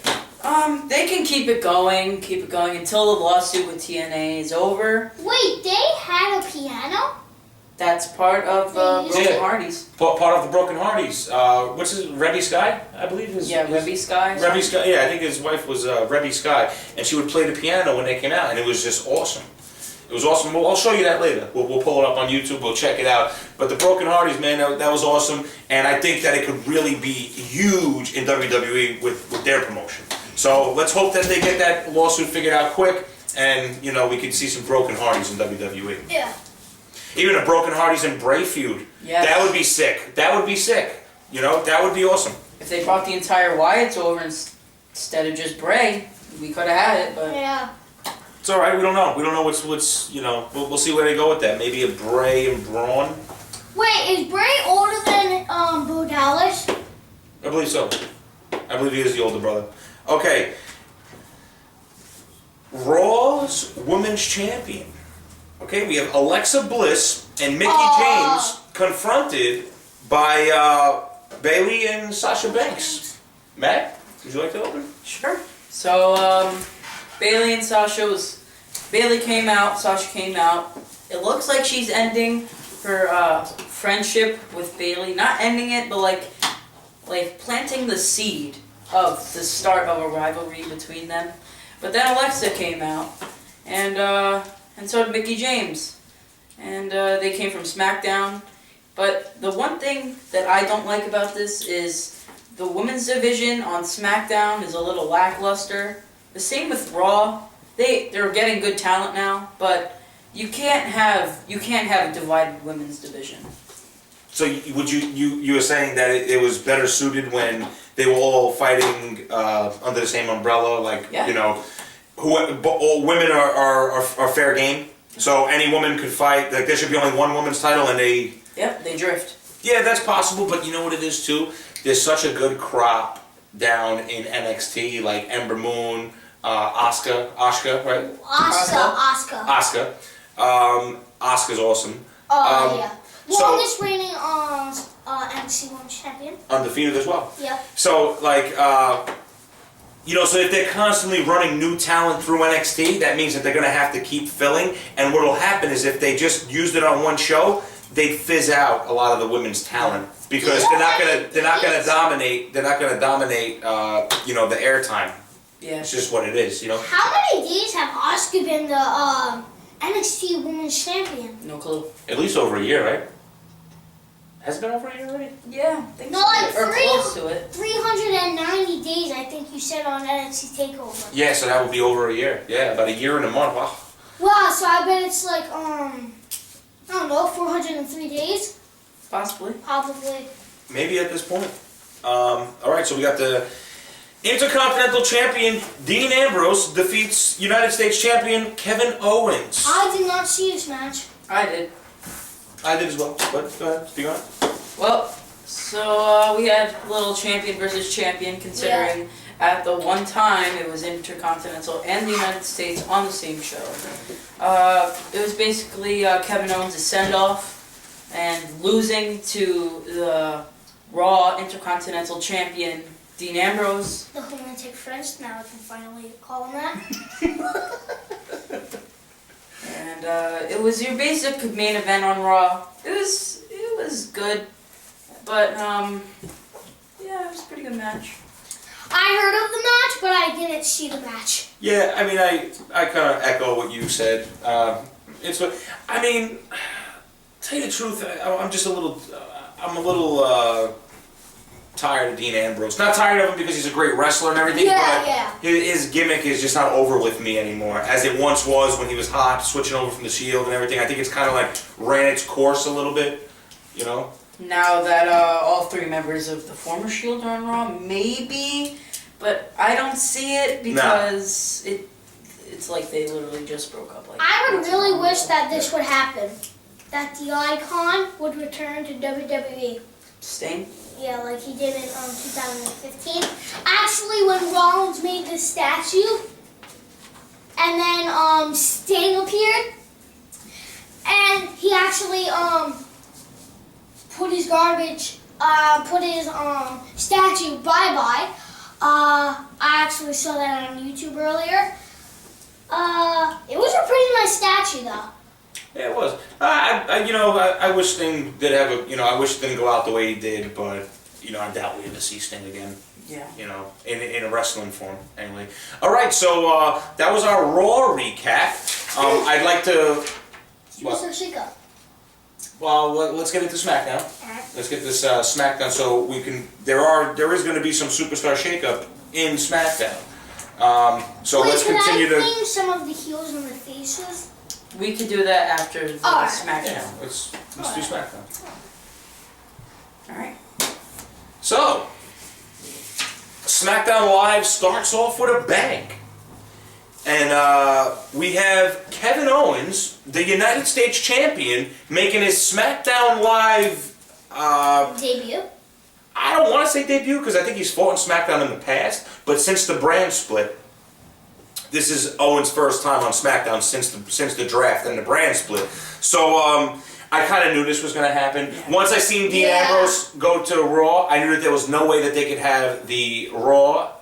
Speaker 3: They can keep it going until the lawsuit with TNA is over.
Speaker 2: Wait, they had a piano?
Speaker 3: That's part of Broken Hardys.
Speaker 1: Part of the Broken Hardys. What's his Rebby Sky? I believe his.
Speaker 3: Yeah, Rebby Sky.
Speaker 1: Rebby Sky. Yeah, I think his wife was Rebby Sky, and she would play the piano when they came out, and it was just awesome. It was awesome. I'll show you that later. We'll pull it up on YouTube. We'll check it out. But the Broken Hardys, man, that was awesome, and I think that it could really be huge in WWE with their promotion. So let's hope that they get that lawsuit figured out quick, and you know we can see some Broken Hardys in WWE.
Speaker 2: Yeah.
Speaker 1: Even a Broken Hardys and Bray feud.
Speaker 3: Yes.
Speaker 1: That would be sick. That would be sick. You know, that would be awesome.
Speaker 3: If they brought the entire Wyatts over instead of just Bray, we could have had it, but
Speaker 2: Yeah.
Speaker 1: It's all right. We don't know. We don't know what's you know. We'll see where they go with that. Maybe a Bray and Braun.
Speaker 2: Wait, is Bray older than Bo Dallas?
Speaker 1: I believe so. I believe he is the older brother. Okay. Raw's Women's Champion. Okay, we have Alexa Bliss and Mickie James confronted by Bayley and Sasha Banks. Matt, would you like to open?
Speaker 3: sure. So, Bayley and Bayley came out, Sasha came out. It looks like she's ending her friendship with Bayley. Not ending it, but like like planting the seed of the start of a rivalry between them. But then Alexa came out, and so did Mickie James, and they came from SmackDown. But the one thing that I don't like about this is the women's division on SmackDown is a little lackluster. The same with Raw. They're getting good talent now, but you can't have a divided women's division.
Speaker 1: So you were saying that it was better suited when they were all fighting under the same umbrella, like
Speaker 3: Yeah.
Speaker 1: you know, all women are fair game. So any woman could fight. Like there should be only one women's title, and they.
Speaker 3: Yep, they drift.
Speaker 1: Yeah, that's possible, but you know what it is too. There's such a good crop down in NXT, like Ember Moon, Asuka, right?
Speaker 2: Asuka.
Speaker 1: Asuka's awesome.
Speaker 2: Yeah.
Speaker 1: So-
Speaker 2: Longest reigning NXT Women's Champion.
Speaker 1: Undefeated as well.
Speaker 2: Yep.
Speaker 1: So, like, you know, so if they're constantly running new talent through NXT, that means that they're going to have to keep filling. And what will happen is if they just used it on one show, they'd fizz out a lot of the women's talent because they're not going to dominate. They're not going to dominate. You know, the airtime.
Speaker 3: Yeah.
Speaker 1: It's just what it is. You know.
Speaker 2: How many days have Asuka been the NXT Women's Champion?
Speaker 3: No clue.
Speaker 1: At least over a year, right? Has it been over a year already?
Speaker 3: Yeah, I think
Speaker 2: No,
Speaker 3: so.
Speaker 2: like
Speaker 3: Or close to it.
Speaker 2: 390 days, I think you said on NXT TakeOver.
Speaker 1: Yeah, so that would be over a year. Yeah, about a year and a month. Wow.
Speaker 2: Wow, so I bet it's like, I don't know, 403 days?
Speaker 3: Possibly.
Speaker 2: Probably.
Speaker 1: Maybe at this point. All right, so we got the Intercontinental Champion Dean Ambrose defeats United States Champion Kevin Owens.
Speaker 2: I did not see this match.
Speaker 3: I did.
Speaker 1: I did as well, but go ahead, speak on it.
Speaker 3: Well, so we had a little champion versus champion, considering at the one time it was Intercontinental and the United States on the same show. It was basically Kevin Owens' send-off and losing to the Raw Intercontinental Champion Dean Ambrose.
Speaker 2: The romantic French, now I can finally call him that.
Speaker 3: And it was your basic main event on Raw. It was good, but yeah, it was a pretty good match.
Speaker 2: I heard of the match, but I didn't see the match.
Speaker 1: Yeah, I mean, I kind of echo what you said. It's what I mean. Tell you the truth, I'm just a little. I'm a little tired of Dean Ambrose. Not tired of him because he's a great wrestler and everything, but his gimmick is just not over with me anymore, as it once was when he was hot, switching over from the Shield and everything. I think it's kind of like ran its course a little bit, you know?
Speaker 3: Now that all three members of the former Shield are on Raw, maybe, but I don't see it because it's like they literally just broke up. Like
Speaker 2: I would really wish that this would happen. That the Icon would return to WWE.
Speaker 3: Sting.
Speaker 2: Yeah, like he did in 2015. Actually, when Rollins made the statue, and then Sting appeared, and he actually put his statue bye-bye. I actually saw that on YouTube earlier. It was a pretty nice statue, though.
Speaker 1: Yeah, it was. I wish Sting did have a. I wish Sting go out the way he did, but I doubt we ever see Sting again.
Speaker 3: Yeah.
Speaker 1: In a wrestling form, anyway. All right, so that was our Raw recap. I'd like to. Well, let's get into SmackDown.
Speaker 2: Alright.
Speaker 1: Let's get this SmackDown so we can. There is going to be some superstar shakeup in SmackDown. So let's continue
Speaker 2: Can I
Speaker 1: to.
Speaker 2: name some of the heels and the faces?
Speaker 3: We could do that after the SmackDown.
Speaker 1: Yeah, let's do SmackDown.
Speaker 3: Alright.
Speaker 1: So, SmackDown Live starts off with a bang. And we have Kevin Owens, the United States Champion, making his SmackDown Live
Speaker 2: Debut.
Speaker 1: I don't want to say debut because I think he's fought in SmackDown in the past, but since the brand split, this is Owens' first time on SmackDown since the draft and the brand split. So I kind of knew this was going to happen. Once I seen Dean Ambrose go to Raw, I knew that there was no way that they could have the Raw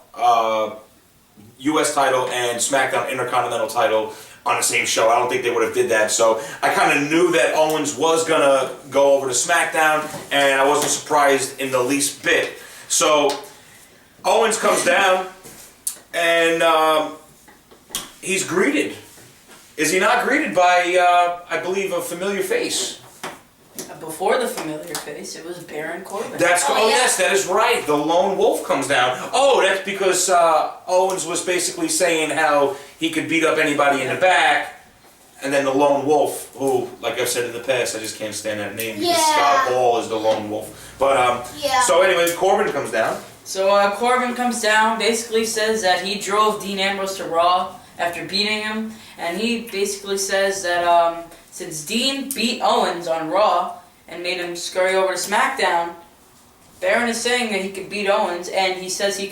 Speaker 1: U.S. title and SmackDown Intercontinental title on the same show. I don't think they would have did that. So I kind of knew that Owens was going to go over to SmackDown, and I wasn't surprised in the least bit. So Owens comes down and he's greeted. Is he not greeted by, I believe, a familiar face?
Speaker 3: Before the familiar face, it was Baron Corbin.
Speaker 1: Yes, that is right. The Lone Wolf comes down. Oh, that's because Owens was basically saying how he could beat up anybody in the back. And then the Lone Wolf, who, like I've said in the past, I just can't stand that name because Scott Hall is the Lone Wolf. But, so anyway, Corbin comes down.
Speaker 3: So Corbin comes down, basically says that he drove Dean Ambrose to Raw after beating him. And he basically says that since Dean beat Owens on Raw and made him scurry over to SmackDown, Baron is saying that he could beat Owens, and he says he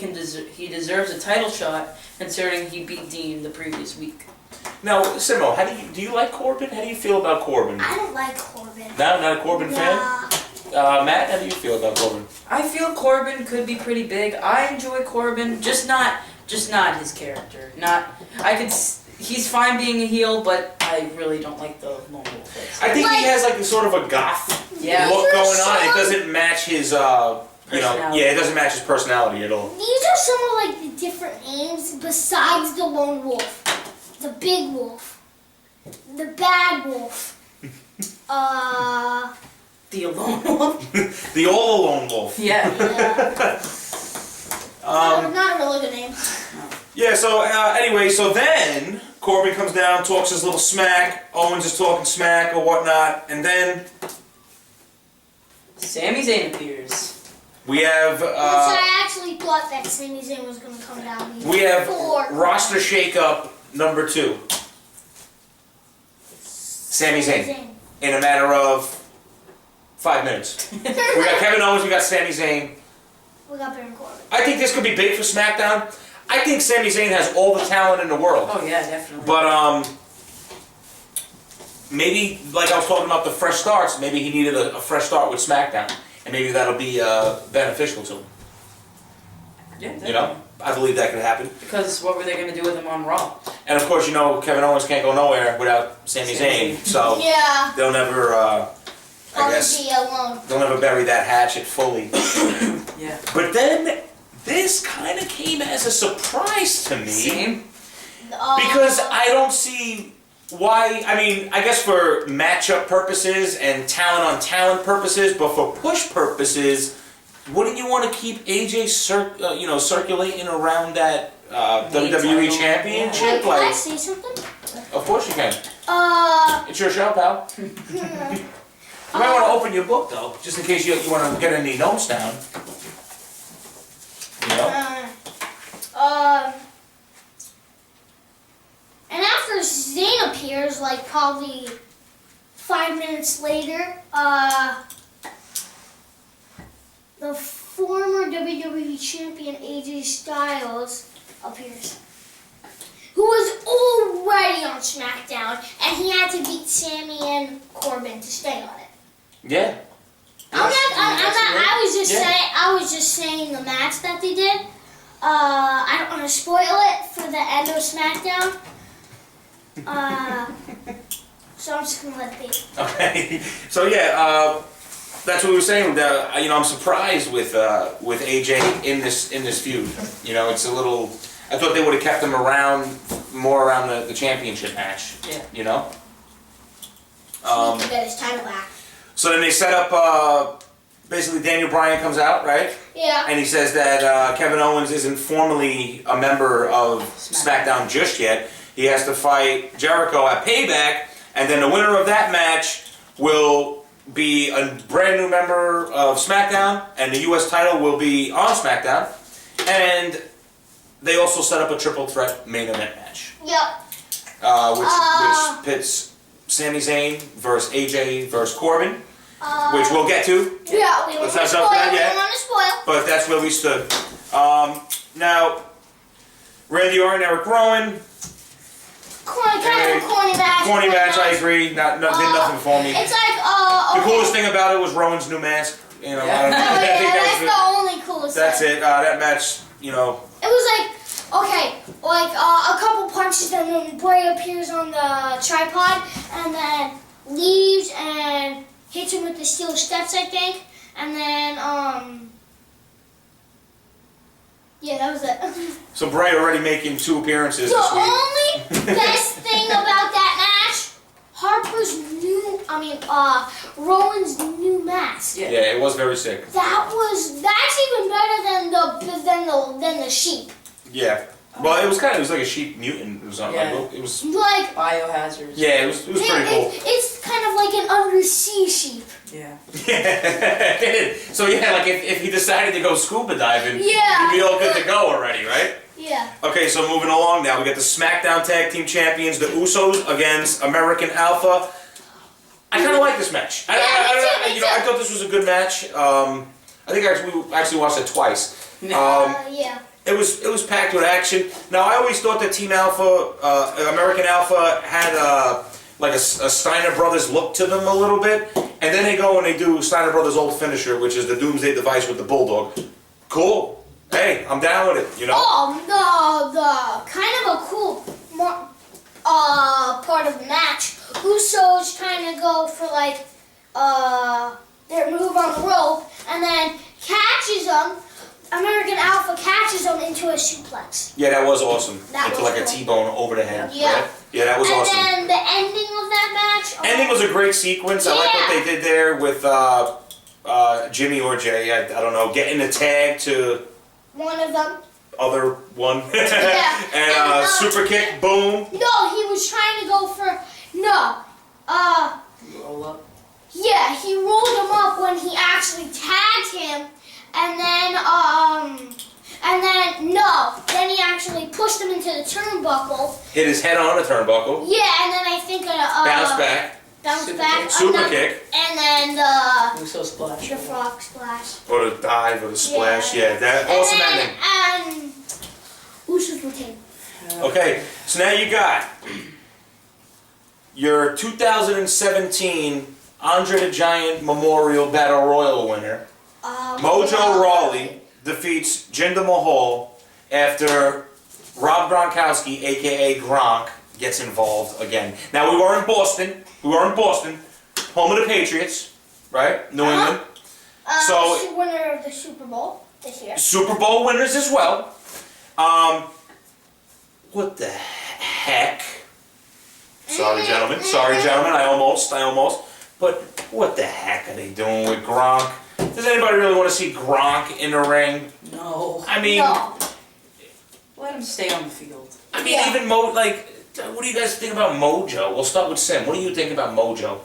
Speaker 3: deserves a title shot considering he beat Dean the previous week.
Speaker 1: Now, Simo, do you like Corbin? How do you feel about Corbin?
Speaker 2: I don't like Corbin.
Speaker 1: Not a Corbin fan? Matt, how do you feel about Corbin?
Speaker 3: I feel Corbin could be pretty big. I enjoy Corbin, just not his character. He's fine being a heel, but I really don't like the Lone Wolf.
Speaker 1: I think he has like a sort of a goth look going on. It doesn't match his, it doesn't match his personality at all.
Speaker 2: These are some of like the different names besides the Lone Wolf. The Big Wolf. The Bad Wolf.
Speaker 3: The Lone Wolf?
Speaker 1: The All Lone Wolf.
Speaker 3: Yeah.
Speaker 2: Not a really good name.
Speaker 1: Yeah, so anyway, so then Corbin comes down, talks his little smack, Owens is talking smack or whatnot, and then
Speaker 3: Sami Zayn appears.
Speaker 1: We have
Speaker 2: Which I actually thought that Sami Zayn was going to come down.
Speaker 1: We have roster shakeup number 2. Sami Zayn. In a matter of 5 minutes. We got Kevin Owens, we got Sami Zayn.
Speaker 2: We got Baron Corbin.
Speaker 1: I think this could be big for SmackDown. I think Sami Zayn has all the talent in the world.
Speaker 3: Oh yeah, definitely.
Speaker 1: But maybe, like I was talking about the fresh starts, maybe he needed a fresh start with SmackDown. And maybe that'll be beneficial to him.
Speaker 3: Yeah, definitely.
Speaker 1: You know? I believe that could happen.
Speaker 3: Because what were they going to do with him on Raw?
Speaker 1: And of course, you know, Kevin Owens can't go nowhere without Sami Zayn. So they'll never, I guess, they'll never bury that hatchet fully.
Speaker 3: Yeah.
Speaker 1: But then, this kind of came as a surprise to me.
Speaker 3: Same.
Speaker 1: Because I don't see why, I mean, I guess for matchup purposes and talent on talent purposes, but for push purposes, wouldn't you want to keep AJ circulating around that WWE Championship?
Speaker 2: Can I say something?
Speaker 1: Of course you can. It's your show, pal. You might want to open your book, though, just in case you want to get any notes down. You know?
Speaker 2: And after Zayn appears, like probably 5 minutes later, the former WWE Champion AJ Styles appears, who was already on SmackDown, and he had to beat Sami and Corbin to stay on it.
Speaker 1: Yeah.
Speaker 2: I was just saying the match that they did. I don't want to spoil it for the end of SmackDown. So I'm just gonna let it be.
Speaker 1: Okay. So yeah, that's what we were saying. I'm surprised with AJ in this feud. You know, it's a little. I thought they would have kept him more around the championship match.
Speaker 3: Yeah.
Speaker 1: You know.
Speaker 2: So he can get his title back.
Speaker 1: So then they set up. Basically, Daniel Bryan comes out, right?
Speaker 2: Yeah.
Speaker 1: And he says that Kevin Owens isn't formally a member of SmackDown just yet. He has to fight Jericho at Payback, and then the winner of that match will be a brand new member of SmackDown, and the U.S. title will be on SmackDown. And they also set up a triple threat main event match.
Speaker 2: Yep.
Speaker 1: Which pits Sami Zayn versus AJ versus Corbin. Which we'll get to.
Speaker 2: Yeah, we don't want to spoil.
Speaker 1: But that's where we stood. Now, Randy Orton, Eric Rowan.
Speaker 2: Corny match.
Speaker 1: Corny match, I agree. Did nothing for me.
Speaker 2: It's like,
Speaker 1: The coolest thing about it was Rowan's new mask. You know,
Speaker 3: Yeah.
Speaker 1: I think
Speaker 2: that's the only coolest
Speaker 1: That's
Speaker 2: thing.
Speaker 1: it. That match, you know.
Speaker 2: It was like a couple punches, and then Bray appears on the tripod, and then leaves and hits him with the steel steps, I think, and then Yeah, that was it.
Speaker 1: So Bray already making 2 appearances
Speaker 2: The
Speaker 1: this week.
Speaker 2: only best thing about that match, Rowan's new mask.
Speaker 3: Yeah.
Speaker 1: Yeah, it was very sick.
Speaker 2: That's even better than the sheep.
Speaker 1: Yeah. Well, it was like a sheep mutant or something.
Speaker 3: Yeah.
Speaker 1: It was
Speaker 2: Like
Speaker 3: Biohazards.
Speaker 1: yeah, it was pretty cool.
Speaker 2: It's kind of like an undersea sheep.
Speaker 3: Yeah.
Speaker 1: Yeah. So yeah, like if he decided to go scuba diving,
Speaker 2: Yeah.
Speaker 1: he'd be all good to go already, right?
Speaker 2: Yeah.
Speaker 1: Okay, so moving along now, we got the SmackDown Tag Team Champions, the Usos against American Alpha. I kind of like this match.
Speaker 2: Me too.
Speaker 1: I thought this was a good match. I think we actually watched it twice.
Speaker 2: Yeah.
Speaker 1: It was packed with action. Now I always thought that Team Alpha, American Alpha, had like a Steiner Brothers look to them a little bit, and then they go and they do Steiner Brothers' old finisher, which is the Doomsday Device with the Bulldog. Cool. Hey, I'm down with it. You know.
Speaker 2: Oh, the kind of a cool part of the match. Usos kind of go for like their move on the rope, and then catches them. American Alpha catches them into a suplex.
Speaker 1: Yeah, that was awesome.
Speaker 2: That
Speaker 1: into
Speaker 2: was
Speaker 1: like a
Speaker 2: cool.
Speaker 1: T-bone over the head.
Speaker 2: Yeah.
Speaker 1: Right? Yeah, that was awesome.
Speaker 2: And then the ending of that match.
Speaker 1: Ending was a great sequence. I like what they did there with Jimmy or Jay. I don't know, getting the tag to
Speaker 2: One of them.
Speaker 1: other one.
Speaker 2: Yeah.
Speaker 1: And super kick, boom.
Speaker 2: No, he was trying to go for
Speaker 3: Roll up.
Speaker 2: Yeah, he rolled him up when he actually tagged him, and then he actually pushed him into the turnbuckle.
Speaker 1: Hit his head on a turnbuckle.
Speaker 2: Yeah, and then I think
Speaker 1: Bounce back. Super kick.
Speaker 2: and then the
Speaker 3: Uso splash.
Speaker 2: frog splash.
Speaker 1: Or the dive or the splash. Yeah, that awesome ending.
Speaker 2: And Usos retain.
Speaker 1: Okay, so now you got your 2017 Andre the Giant Memorial Battle Royal winner. Mojo Rawley defeats Jinder Mahal after Rob Gronkowski, aka Gronk, gets involved again. Now we were in Boston, home of the Patriots, right? New England. So
Speaker 2: winner of the Super Bowl this year.
Speaker 1: Super Bowl winners as well. What the heck? Sorry, gentlemen. I almost. But what the heck are they doing with Gronk? Does anybody really want to see Gronk in the ring?
Speaker 3: No.
Speaker 1: I mean,
Speaker 2: No.
Speaker 3: Let him stay on the field.
Speaker 1: I mean,
Speaker 2: Yeah.
Speaker 1: even what do you guys think about Mojo? We'll start with Sim. What do you think about Mojo?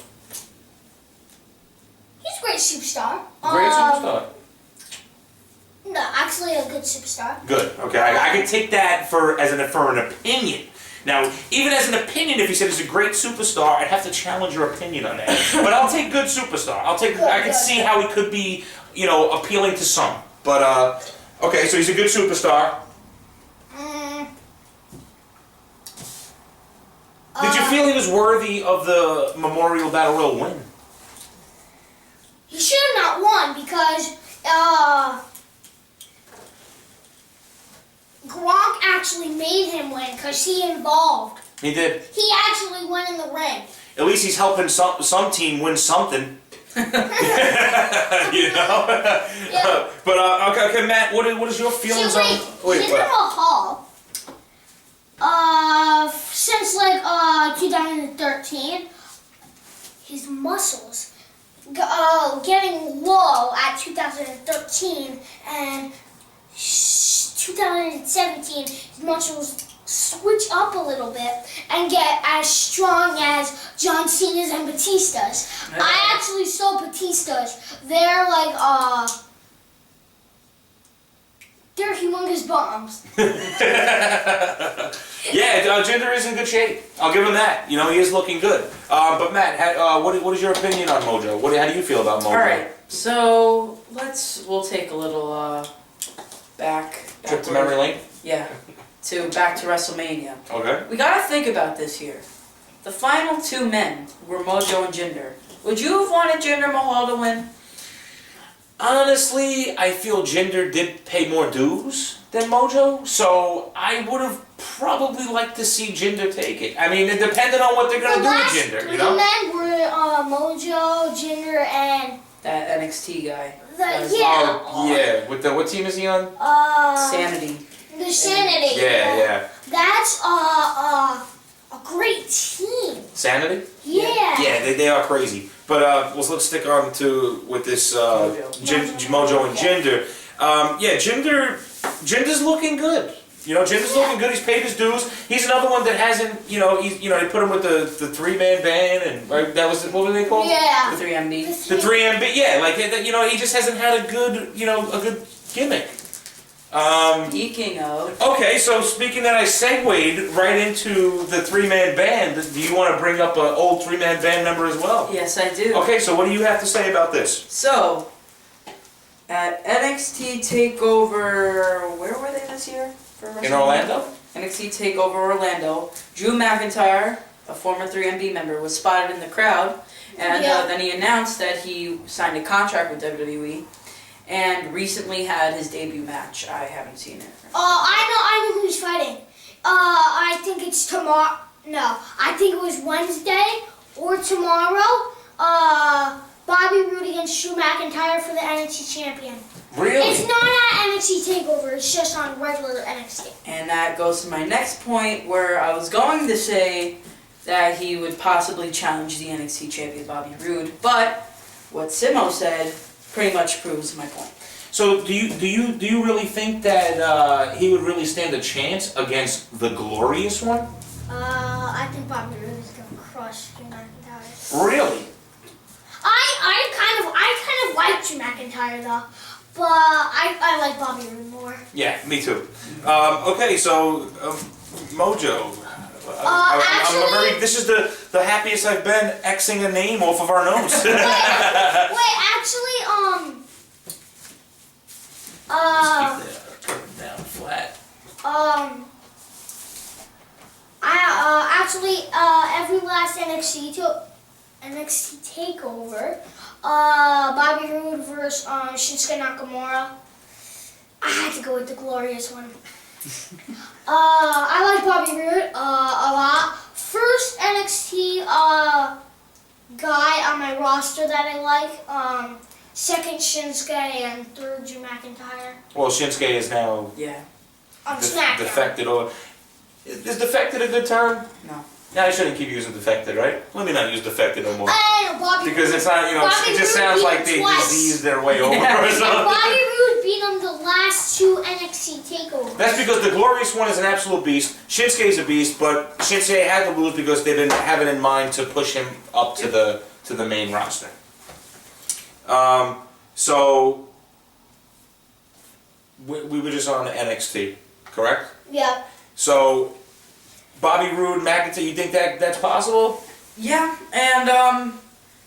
Speaker 2: He's a great superstar.
Speaker 1: Great superstar.
Speaker 2: No, actually a good superstar.
Speaker 1: Good. Okay, I can take that for an opinion. Now, even as an opinion, if you said he's a great superstar, I'd have to challenge your opinion on that. But I'll take good superstar. I can see how he could be, appealing to some. But okay, so he's a good superstar. Did you feel he was worthy of the Memorial Battle Royal win?
Speaker 2: He should have not won because Gronk actually made him win because he involved.
Speaker 1: He did.
Speaker 2: He actually went in the ring.
Speaker 1: At least he's helping some team win something.
Speaker 2: Yeah.
Speaker 1: But okay, Matt, what is your feelings on?
Speaker 2: Jinder Mahal. Since 2013, his muscles getting low at 2013 and 2017, his muscles switch up a little bit and get as strong as John Cena's and Batista's. I actually saw Batista's. They're they're humongous bombs.
Speaker 1: Yeah, Jinder is in good shape. I'll give him that. He is looking good. But Matt, what is your opinion on Mojo? How do you feel about Mojo?
Speaker 3: All right, so we'll take a little
Speaker 1: Trip to memory lane.
Speaker 3: Yeah, back to WrestleMania.
Speaker 1: Okay.
Speaker 3: We gotta think about this here. The final 2 men were Mojo and Jinder. Would you have wanted Jinder Mahal to win?
Speaker 1: Honestly, I feel Jinder did pay more dues than Mojo, so I would have probably liked to see Jinder take it. I mean, it depended on what they're gonna do with Jinder,
Speaker 2: The men were Mojo, Jinder, and
Speaker 3: That NXT guy.
Speaker 1: Oh, yeah. With the what team is he on?
Speaker 3: Sanity.
Speaker 2: The Sanity.
Speaker 1: Yeah.
Speaker 2: That's a great team.
Speaker 1: Sanity?
Speaker 2: Yeah.
Speaker 1: Yeah, they are crazy. But let's stick on with this Mojo and Jinder. Jinder's looking good. Jinder's looking good. He's paid his dues. He's another one that hasn't, they put him with the three-man band, and right, that was what were they called?
Speaker 2: Yeah.
Speaker 3: The 3MB.
Speaker 1: The 3MB. Yeah, like he just hasn't had a good gimmick.
Speaker 3: Speaking of.
Speaker 1: Okay, so speaking that, I segued right into the three-man band. Do you want to bring up an old three-man band member as well?
Speaker 3: Yes, I do.
Speaker 1: Okay, so what do you have to say about this?
Speaker 3: So, at NXT TakeOver, where were they this year?
Speaker 1: In Orlando?
Speaker 3: NXT TakeOver Orlando. Drew McIntyre, a former 3MB member, was spotted in the crowd, and then he announced that he signed a contract with WWE. And recently had his debut match. I haven't seen it.
Speaker 2: I know who's fighting. I think it's tomorrow. No, I think it was Wednesday or tomorrow. Bobby Roode against Drew McIntyre for the NXT champion.
Speaker 1: Really?
Speaker 2: It's not at NXT TakeOver. It's just on regular NXT.
Speaker 3: And that goes to my next point, where I was going to say that he would possibly challenge the NXT champion Bobby Roode, but what Simo said pretty much proves my point.
Speaker 1: So do you really think that he would really stand a chance against the Glorious One?
Speaker 2: I think Bobby Roode is gonna crush Drew McIntyre.
Speaker 1: Really?
Speaker 2: I kind of like Drew McIntyre though, but I like Bobby Roode more.
Speaker 1: Yeah, me too. Okay, so Mojo.
Speaker 2: Actually,
Speaker 1: this is the happiest I've been Xing a name off of our notes.
Speaker 2: wait, actually,
Speaker 1: Turn it down flat.
Speaker 2: Every last NXT TakeOver, Bobby Roode versus Shinsuke Nakamura. I had to go with the Glorious One. I like Bobby Roode a lot. First NXT guy on my roster that I like. Second Shinsuke, and third Drew McIntyre.
Speaker 1: Well, Shinsuke is now
Speaker 2: On SmackDown.
Speaker 1: defected. Or is defected a good term?
Speaker 3: No.
Speaker 1: Yeah, I shouldn't keep using defected, right? Let me not use defected no more.
Speaker 2: Bobby
Speaker 1: Because it's not,
Speaker 2: Bobby
Speaker 1: it just
Speaker 2: Roode
Speaker 1: sounds
Speaker 2: beat
Speaker 1: like
Speaker 2: him
Speaker 1: they
Speaker 2: twice.
Speaker 1: diseased their way over or
Speaker 2: And
Speaker 1: something.
Speaker 2: Bobby Roode beat him the last two NXT TakeOvers.
Speaker 1: That's because the Glorious One is an absolute beast. Shinsuke's a beast, but Shinsuke had to lose because they've been having in mind to push him up to the main roster. So we were just on NXT, correct?
Speaker 2: Yeah.
Speaker 1: So Bobby Roode, McIntyre, you think that's possible?
Speaker 3: Yeah, and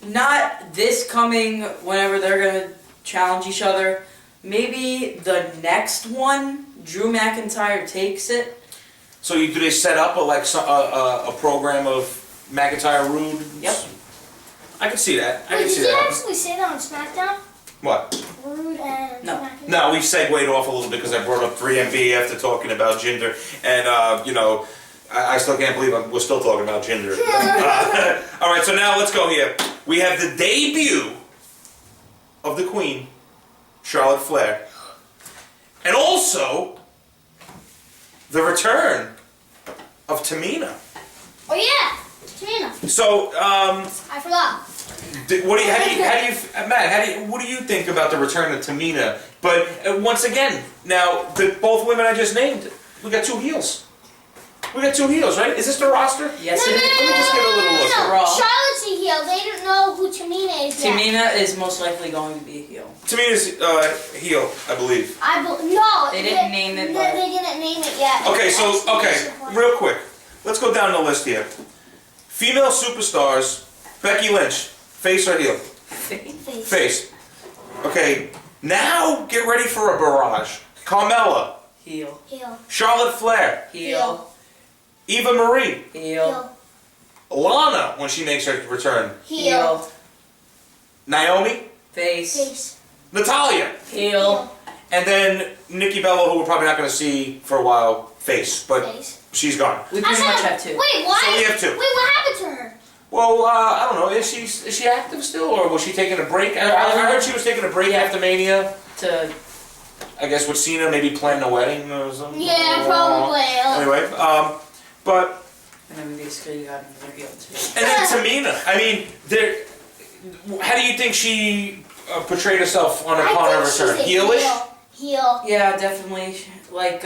Speaker 3: not this coming whenever they're gonna challenge each other. Maybe the next one, Drew McIntyre takes it.
Speaker 1: So do they set up a program of McIntyre Roode?
Speaker 3: Yep.
Speaker 1: I can see that. I
Speaker 2: Wait,
Speaker 1: can
Speaker 2: did
Speaker 1: see
Speaker 2: you
Speaker 1: that.
Speaker 2: actually say that on SmackDown?
Speaker 1: What?
Speaker 2: Roode and
Speaker 3: No.
Speaker 2: McIntyre?
Speaker 1: No, we segued off a little bit because I brought up 3MB after talking about Jinder, and I still can't believe we're still talking about Jinder. All right, so now let's go here. We have the debut of the Queen, Charlotte Flair, and also the return of Tamina.
Speaker 2: Oh yeah, Tamina.
Speaker 1: So,
Speaker 2: I forgot.
Speaker 1: What do you think about the return of Tamina? But once again, now both women I just named, we got two heels. We got two heels, right? Is this the roster?
Speaker 3: Yes, it is.
Speaker 1: Let me just get a little look.
Speaker 2: No,
Speaker 3: Raw.
Speaker 2: Charlotte's a heel. They don't know who Tamina is yet.
Speaker 3: Tamina is most likely going to be a heel.
Speaker 1: Tamina's heel, I believe.
Speaker 2: No.
Speaker 3: They didn't name it, but-
Speaker 2: They didn't name it yet.
Speaker 1: Okay, so,
Speaker 2: Exclamation point.
Speaker 1: real quick. Let's go down the list here. Female superstars, Becky Lynch, face or heel?
Speaker 2: Face.
Speaker 1: Face. Okay, now get ready for a barrage. Carmella,
Speaker 3: Heel.
Speaker 2: Heel.
Speaker 1: Charlotte Flair,
Speaker 3: Heel.
Speaker 1: Eva Marie,
Speaker 3: Heel.
Speaker 1: Lana, when she makes her return,
Speaker 2: Heel.
Speaker 1: Naomi,
Speaker 3: Face.
Speaker 2: Face.
Speaker 1: Natalia,
Speaker 3: Heel.
Speaker 1: and then Nikki Bella, who we're probably not going to see for a while, face, but
Speaker 2: Face.
Speaker 1: she's gone.
Speaker 3: We pretty much have two.
Speaker 2: Wait, what?
Speaker 1: So we have two.
Speaker 2: Wait, what happened to her?
Speaker 1: Well, I don't know. Is she active still, or was she taking a break? I heard she was taking a break after Mania. I guess with Cena, maybe planning a wedding or something.
Speaker 2: Yeah, probably.
Speaker 1: Anyway, but.
Speaker 3: And then we basically got another heel too.
Speaker 1: And then Tamina. I mean, how do you think she portrayed herself upon her return? Heelish?
Speaker 2: Heel.
Speaker 3: Yeah, definitely. Like,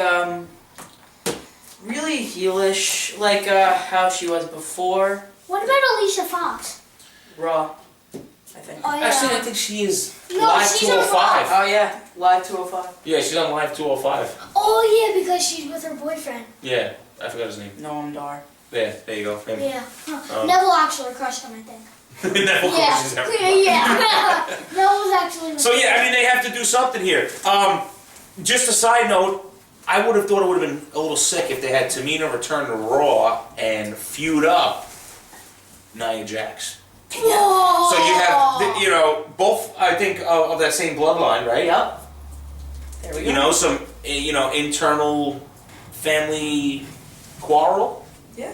Speaker 3: really heelish, like how she was before.
Speaker 2: What about Alicia Fox?
Speaker 3: Raw, I think.
Speaker 2: Oh, yeah.
Speaker 1: Actually, I think she is
Speaker 2: No,
Speaker 1: Live
Speaker 2: she's
Speaker 1: 205.
Speaker 3: Oh yeah, Live 205.
Speaker 1: Yeah, she's on Live 205.
Speaker 2: Oh yeah, because she's with her boyfriend.
Speaker 1: Yeah, I forgot his name.
Speaker 3: Noam Dar.
Speaker 1: Yeah, there you go. Him.
Speaker 2: Yeah. Huh. Neville actually crushed him, I think.
Speaker 1: Neville crushes everyone.
Speaker 2: Yeah. Neville was actually.
Speaker 1: So yeah, I mean, they have to do something here. Just a side note, I would have thought it would have been a little sick if they had Tamina return to Raw and feud up Nia Jax.
Speaker 2: Whoa.
Speaker 1: So you have, both, I think, of that same bloodline, right?
Speaker 3: Yep. There we go.
Speaker 1: Some, internal family quarrel.
Speaker 3: Yeah.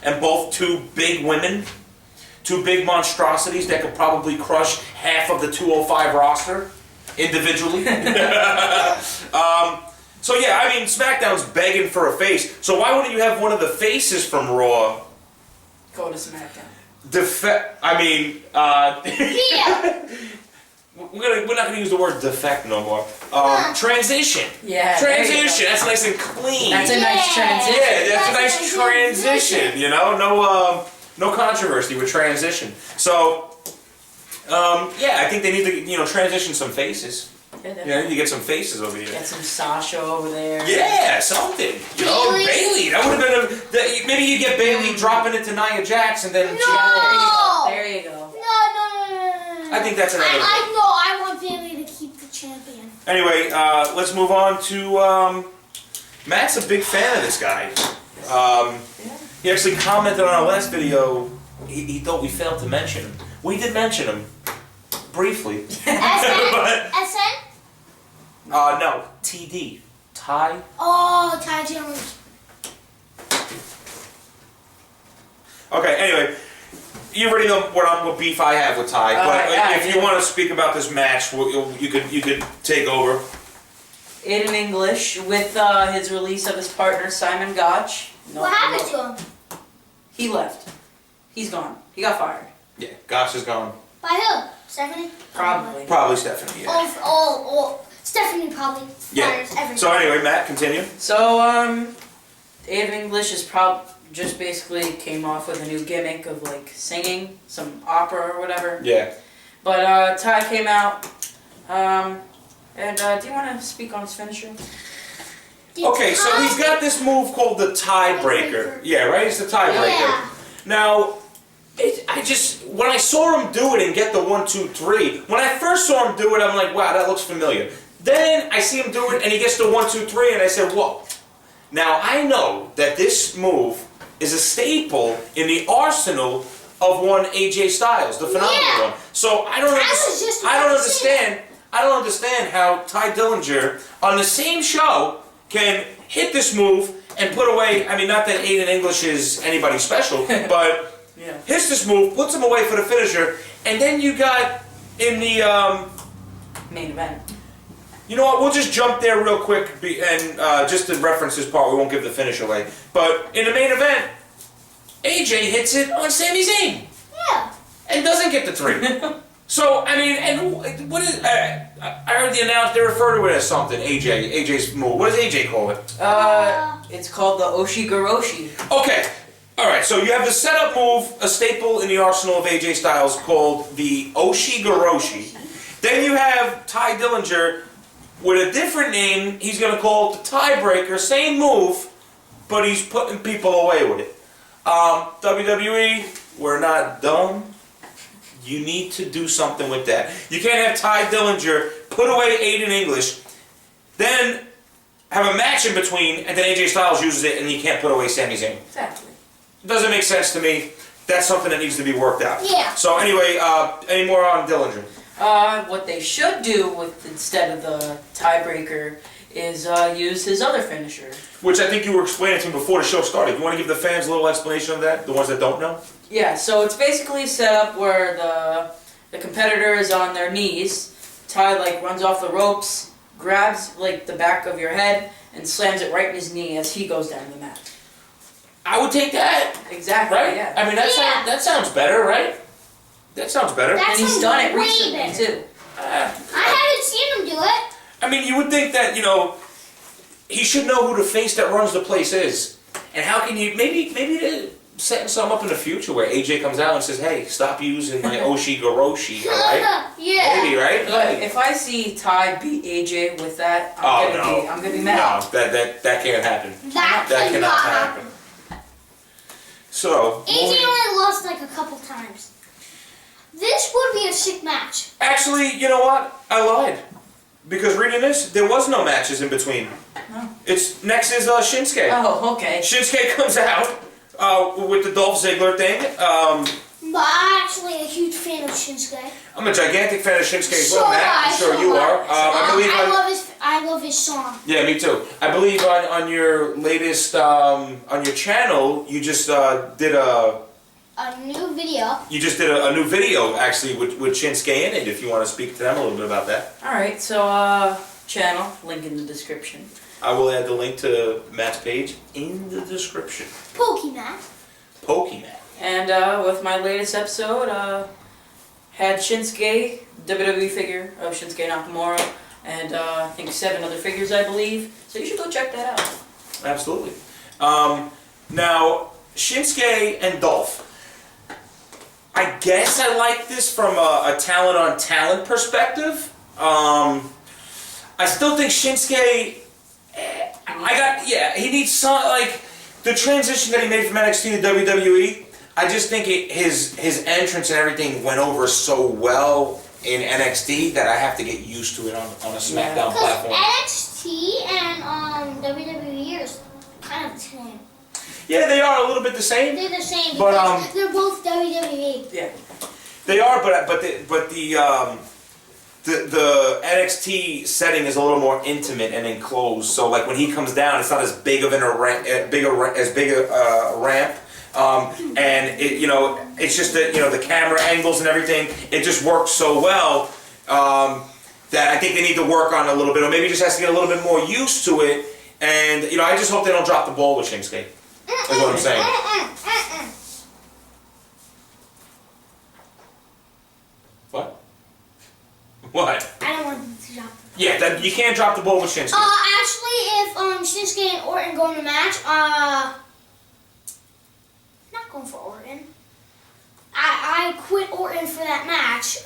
Speaker 1: And both two big women, two big monstrosities that could probably crush half of the 205 roster individually. So yeah, I mean, SmackDown's begging for a face. So why wouldn't you have one of the faces from Raw
Speaker 3: Go to SmackDown.
Speaker 2: Yeah.
Speaker 1: We're not gonna use the word defect no more. Transition.
Speaker 3: Yeah.
Speaker 1: Transition. That's nice and clean.
Speaker 3: That's a nice transition.
Speaker 1: Yeah, that's a nice transition. No controversy with transition. So, yeah, I think they need to, transition some faces.
Speaker 3: Yeah,
Speaker 1: You need to get some faces over here.
Speaker 3: Get some Sasha over there.
Speaker 1: Yeah, something. Bailey. That would have been maybe you get Bailey dropping it to Nia Jax and then
Speaker 3: There you go.
Speaker 2: No.
Speaker 1: I think that's another.
Speaker 2: I want Bailey to keep the champion.
Speaker 1: Anyway, let's move on to Matt's a big fan of this guy. He actually commented on our last video. He thought we failed to mention him. We did mention him briefly.
Speaker 2: SN?
Speaker 1: No, TD. Ty.
Speaker 2: Oh, Ty Jones.
Speaker 1: Okay, anyway, you already know what beef I have with Ty, but if you want to speak about this match, you could take over.
Speaker 3: In English, with his release of his partner Simon Gotch.
Speaker 2: What happened to him?
Speaker 3: He left. He's gone. He got fired.
Speaker 1: Yeah, Gosh is gone.
Speaker 2: By who? Stephanie?
Speaker 3: Probably.
Speaker 1: Probably Stephanie, yeah.
Speaker 2: Stephanie probably fires everything.
Speaker 1: So anyway, Matt, continue.
Speaker 3: So, in English is just basically came off with a new gimmick of like singing some opera or whatever.
Speaker 1: Yeah.
Speaker 3: But Ty came out. And do you want to speak on his finisher?
Speaker 1: Okay, so he's got this move called the tiebreaker. Yeah, right? It's the tiebreaker.
Speaker 2: Yeah.
Speaker 1: Now, when I saw him do it and get the 1, 2, 3, when I first saw him do it, I'm like, wow, that looks familiar. Then I see him do it and he gets the 1, 2, 3, and I said, whoa. Now, I know that this move is a staple in the arsenal of one AJ Styles, the phenomenal one. So I don't understand how Ty Dillinger on the same show can hit this move and put away, not that Aiden English is anybody special, but hits this move, puts him away for the finisher, and then you got in the
Speaker 3: main event.
Speaker 1: You know what, we'll just jump there real quick and just to reference this part, we won't give the finish away. But in the main event, AJ hits it on Sami Zayn.
Speaker 2: Yeah.
Speaker 1: And doesn't get the 3. So, and what is, I heard the announce, they refer to it as something, AJ's move. What does AJ call it?
Speaker 3: It's called the Oshi-Garoshi.
Speaker 1: Okay. Alright, so you have the setup move, a staple in the arsenal of AJ Styles called the Oshi-Garoshi. Then you have Ty Dillinger with a different name, he's going to call it the tiebreaker, same move, but he's putting people away with it. WWE, we're not dumb. You need to do something with that. You can't have Ty Dillinger put away Aiden English, then have a match in between, and then AJ Styles uses it, and you can't put away Sami Zayn.
Speaker 3: Exactly.
Speaker 1: It doesn't make sense to me. That's something that needs to be worked out.
Speaker 2: Yeah.
Speaker 1: So anyway, any more on Dillinger?
Speaker 3: What they should do instead of the tiebreaker is use his other finisher.
Speaker 1: Which I think you were explaining to me before the show started. You want to give the fans a little explanation of that? The ones that don't know?
Speaker 3: Yeah, so it's basically set up where the competitor is on their knees, Ty like runs off the ropes, grabs like the back of your head, and slams it right in his knee as he goes down the mat.
Speaker 1: I would take that.
Speaker 3: Exactly,
Speaker 1: Right?
Speaker 3: yeah.
Speaker 1: I mean, that sounds better, right? That sounds better.
Speaker 2: That
Speaker 3: And he's
Speaker 2: sounds
Speaker 3: done it
Speaker 2: way
Speaker 3: recently,
Speaker 2: better.
Speaker 3: too.
Speaker 2: I haven't seen him do it.
Speaker 1: I mean, you would think that, he should know who the face that runs the place is. And how can you, maybe they're setting something up in the future where AJ comes out and says, hey, stop using my Oshi Goroshi, alright?
Speaker 2: Yeah.
Speaker 1: Maybe, right?
Speaker 3: But if I see Ty beat AJ with that, I'm gonna be mad.
Speaker 1: No, that can't happen.
Speaker 2: That
Speaker 1: That
Speaker 2: cannot
Speaker 1: cannot
Speaker 2: happen.
Speaker 1: happen. So,
Speaker 2: AJ only lost like a couple times. This would be a sick match.
Speaker 1: actually, you know what? I lied. Because reading this, there was no matches in between.
Speaker 3: No.
Speaker 1: Next is Shinsuke.
Speaker 3: Oh, okay.
Speaker 1: Shinsuke comes out with the Dolph Ziggler thing.
Speaker 2: But I'm actually a huge fan of Shinsuke.
Speaker 1: I'm a gigantic fan of Shinsuke as
Speaker 2: So
Speaker 1: well, Matt.
Speaker 2: am I,
Speaker 1: I'm sure
Speaker 2: so
Speaker 1: you
Speaker 2: am I.
Speaker 1: are.
Speaker 2: I love his song.
Speaker 1: Yeah, me too. I believe on your latest on your channel, you just did a
Speaker 2: new video.
Speaker 1: new video actually with Shinsuke in it. If you want to speak to them a little bit about that,
Speaker 3: Alright, so, channel, link in the description.
Speaker 1: I will add the link to Matt's page in the description.
Speaker 2: Pokemon.
Speaker 1: Pokemon.
Speaker 3: And, with my latest episode, had Shinsuke, WWE figure of Shinsuke Nakamura, and, I think 7 other figures, I believe. So you should go check that out.
Speaker 1: Absolutely. Now Shinsuke and Dolph. I guess I like this from a talent on talent perspective. I still think Shinsuke. He needs some the transition that he made from NXT to WWE. I just think his entrance and everything went over so well in NXT that I have to get used to it on a SmackDown platform.
Speaker 2: Because NXT and WWE are kind of the same.
Speaker 1: Yeah, they are a little bit the same.
Speaker 2: They're the same
Speaker 1: But,
Speaker 2: because they're both WWE.
Speaker 3: Yeah.
Speaker 1: They are, but the NXT setting is a little more intimate and enclosed. So like when he comes down, it's not as big of a ramp. And it's just that the camera angles and everything. It just works so well that I think they need to work on it a little bit, or maybe just has to get a little bit more used to it. And I just hope they don't drop the ball with Shinsuke. That's what I'm saying. What? What?
Speaker 2: I don't want them to drop.
Speaker 1: Yeah, you can't drop the ball with Shinsuke.
Speaker 2: Actually, if Shinsuke and Orton go in a match, not going for Orton. I quit Orton for that match.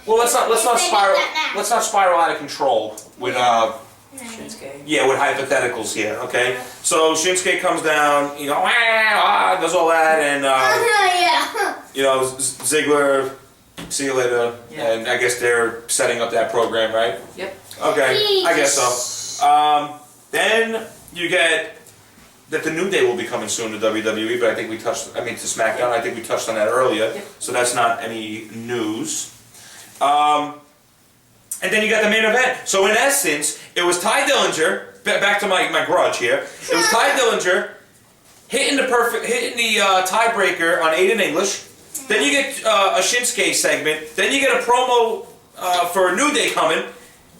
Speaker 1: Well, let's not
Speaker 2: if they make
Speaker 1: spiral.
Speaker 2: that match.
Speaker 1: Let's not spiral out of control with
Speaker 3: Shinsuke.
Speaker 1: with hypotheticals here. Okay, so Shinsuke comes down, does all that, and
Speaker 2: yeah.
Speaker 1: Ziggler. See you later.
Speaker 3: Yeah.
Speaker 1: And I guess they're setting up that program, right?
Speaker 3: Yep.
Speaker 1: Okay, I guess so. Then you get that the New Day will be coming soon to WWE, but I think to SmackDown. I think we touched on that earlier,
Speaker 3: Yep.
Speaker 1: so that's not any news. And then you got the main event. So in essence, it was Ty Dillinger. Back to my grudge here. It was Ty Dillinger hitting the tiebreaker on Aiden English. Then you get a Shinsuke segment. Then you get a promo for a New Day coming.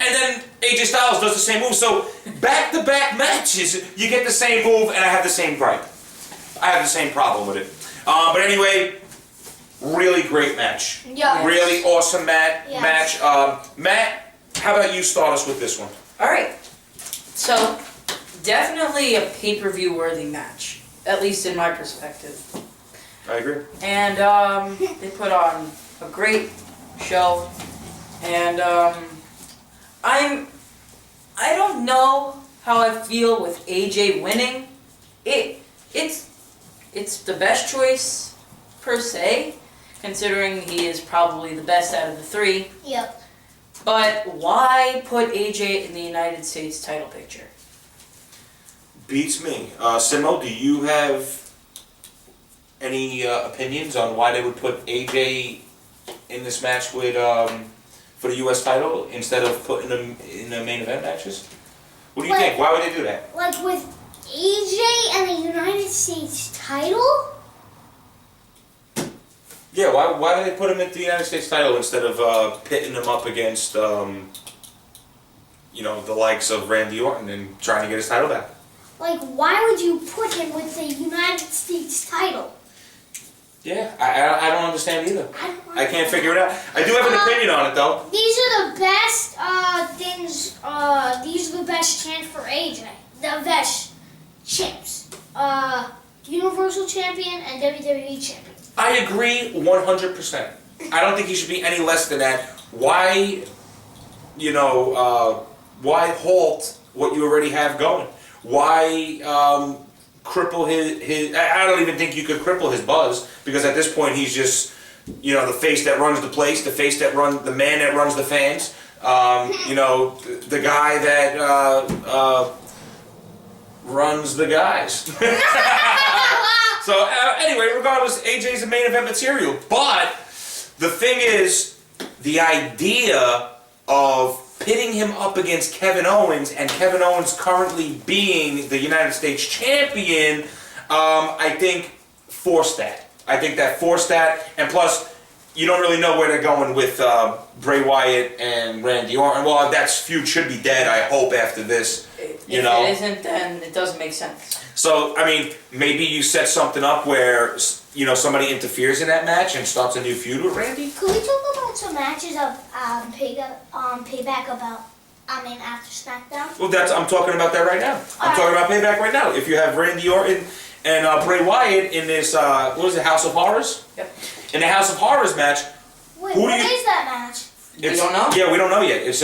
Speaker 1: And then AJ Styles does the same move. So back-to-back matches, you get the same move, and I have the same gripe. I have the same problem with it. But anyway, really great match.
Speaker 2: Yeah.
Speaker 1: Really awesome match.
Speaker 2: Yes.
Speaker 1: Matt, how about you start us with this one?
Speaker 3: Alright. So, definitely a pay-per-view worthy match. At least in my perspective.
Speaker 1: I agree.
Speaker 3: And they put on a great show, and I don't know how I feel with AJ winning. It's the best choice per se, considering he is probably the best out of the 3.
Speaker 2: Yep.
Speaker 3: But why put AJ in the United States title picture?
Speaker 1: Beats me. Simo, do you have any opinions on why they would put AJ in this match with for the U.S. title instead of putting him in the main event matches? What do you think? Why would they do that?
Speaker 2: Like with AJ and the United States title?
Speaker 1: Yeah, why do they put him at the United States title instead of pitting him up against, the likes of Randy Orton and trying to get his title back?
Speaker 2: Like, why would you put him with the United States title?
Speaker 1: Yeah, I don't understand either. I can't figure it out. I do have an opinion on it, though.
Speaker 2: These are the best things. These are the best chants for AJ. The best champs. Universal Champion and WWE Champion.
Speaker 1: I agree 100%. I don't think he should be any less than that. Why, why halt what you already have going? Why cripple his? I don't even think you could cripple his buzz, because at this point he's just, the face that runs the place, the man that runs the fans. The guy that runs the guys. So anyway, regardless, AJ's a main event material. But the thing is, the idea of pitting him up against Kevin Owens, and Kevin Owens currently being the United States champion, I think forced that. I think that forced that, and plus, you don't really know where they're going with Bray Wyatt and Randy Orton. Well, that feud should be dead, I hope, after this.
Speaker 3: If it isn't, then it doesn't make sense. So,
Speaker 1: maybe you set something up where, somebody interferes in that match and starts a new feud with Randy?
Speaker 2: Could we talk about some matches of Payback after SmackDown?
Speaker 1: Well, I'm talking about that right now. I'm talking about Payback right now. If you have Randy Orton and Bray Wyatt in this, House of Horrors?
Speaker 3: Yep.
Speaker 1: In the House of Horrors match.
Speaker 2: Wait, what is that match?
Speaker 3: We don't know?
Speaker 1: Yeah, we don't know yet. It's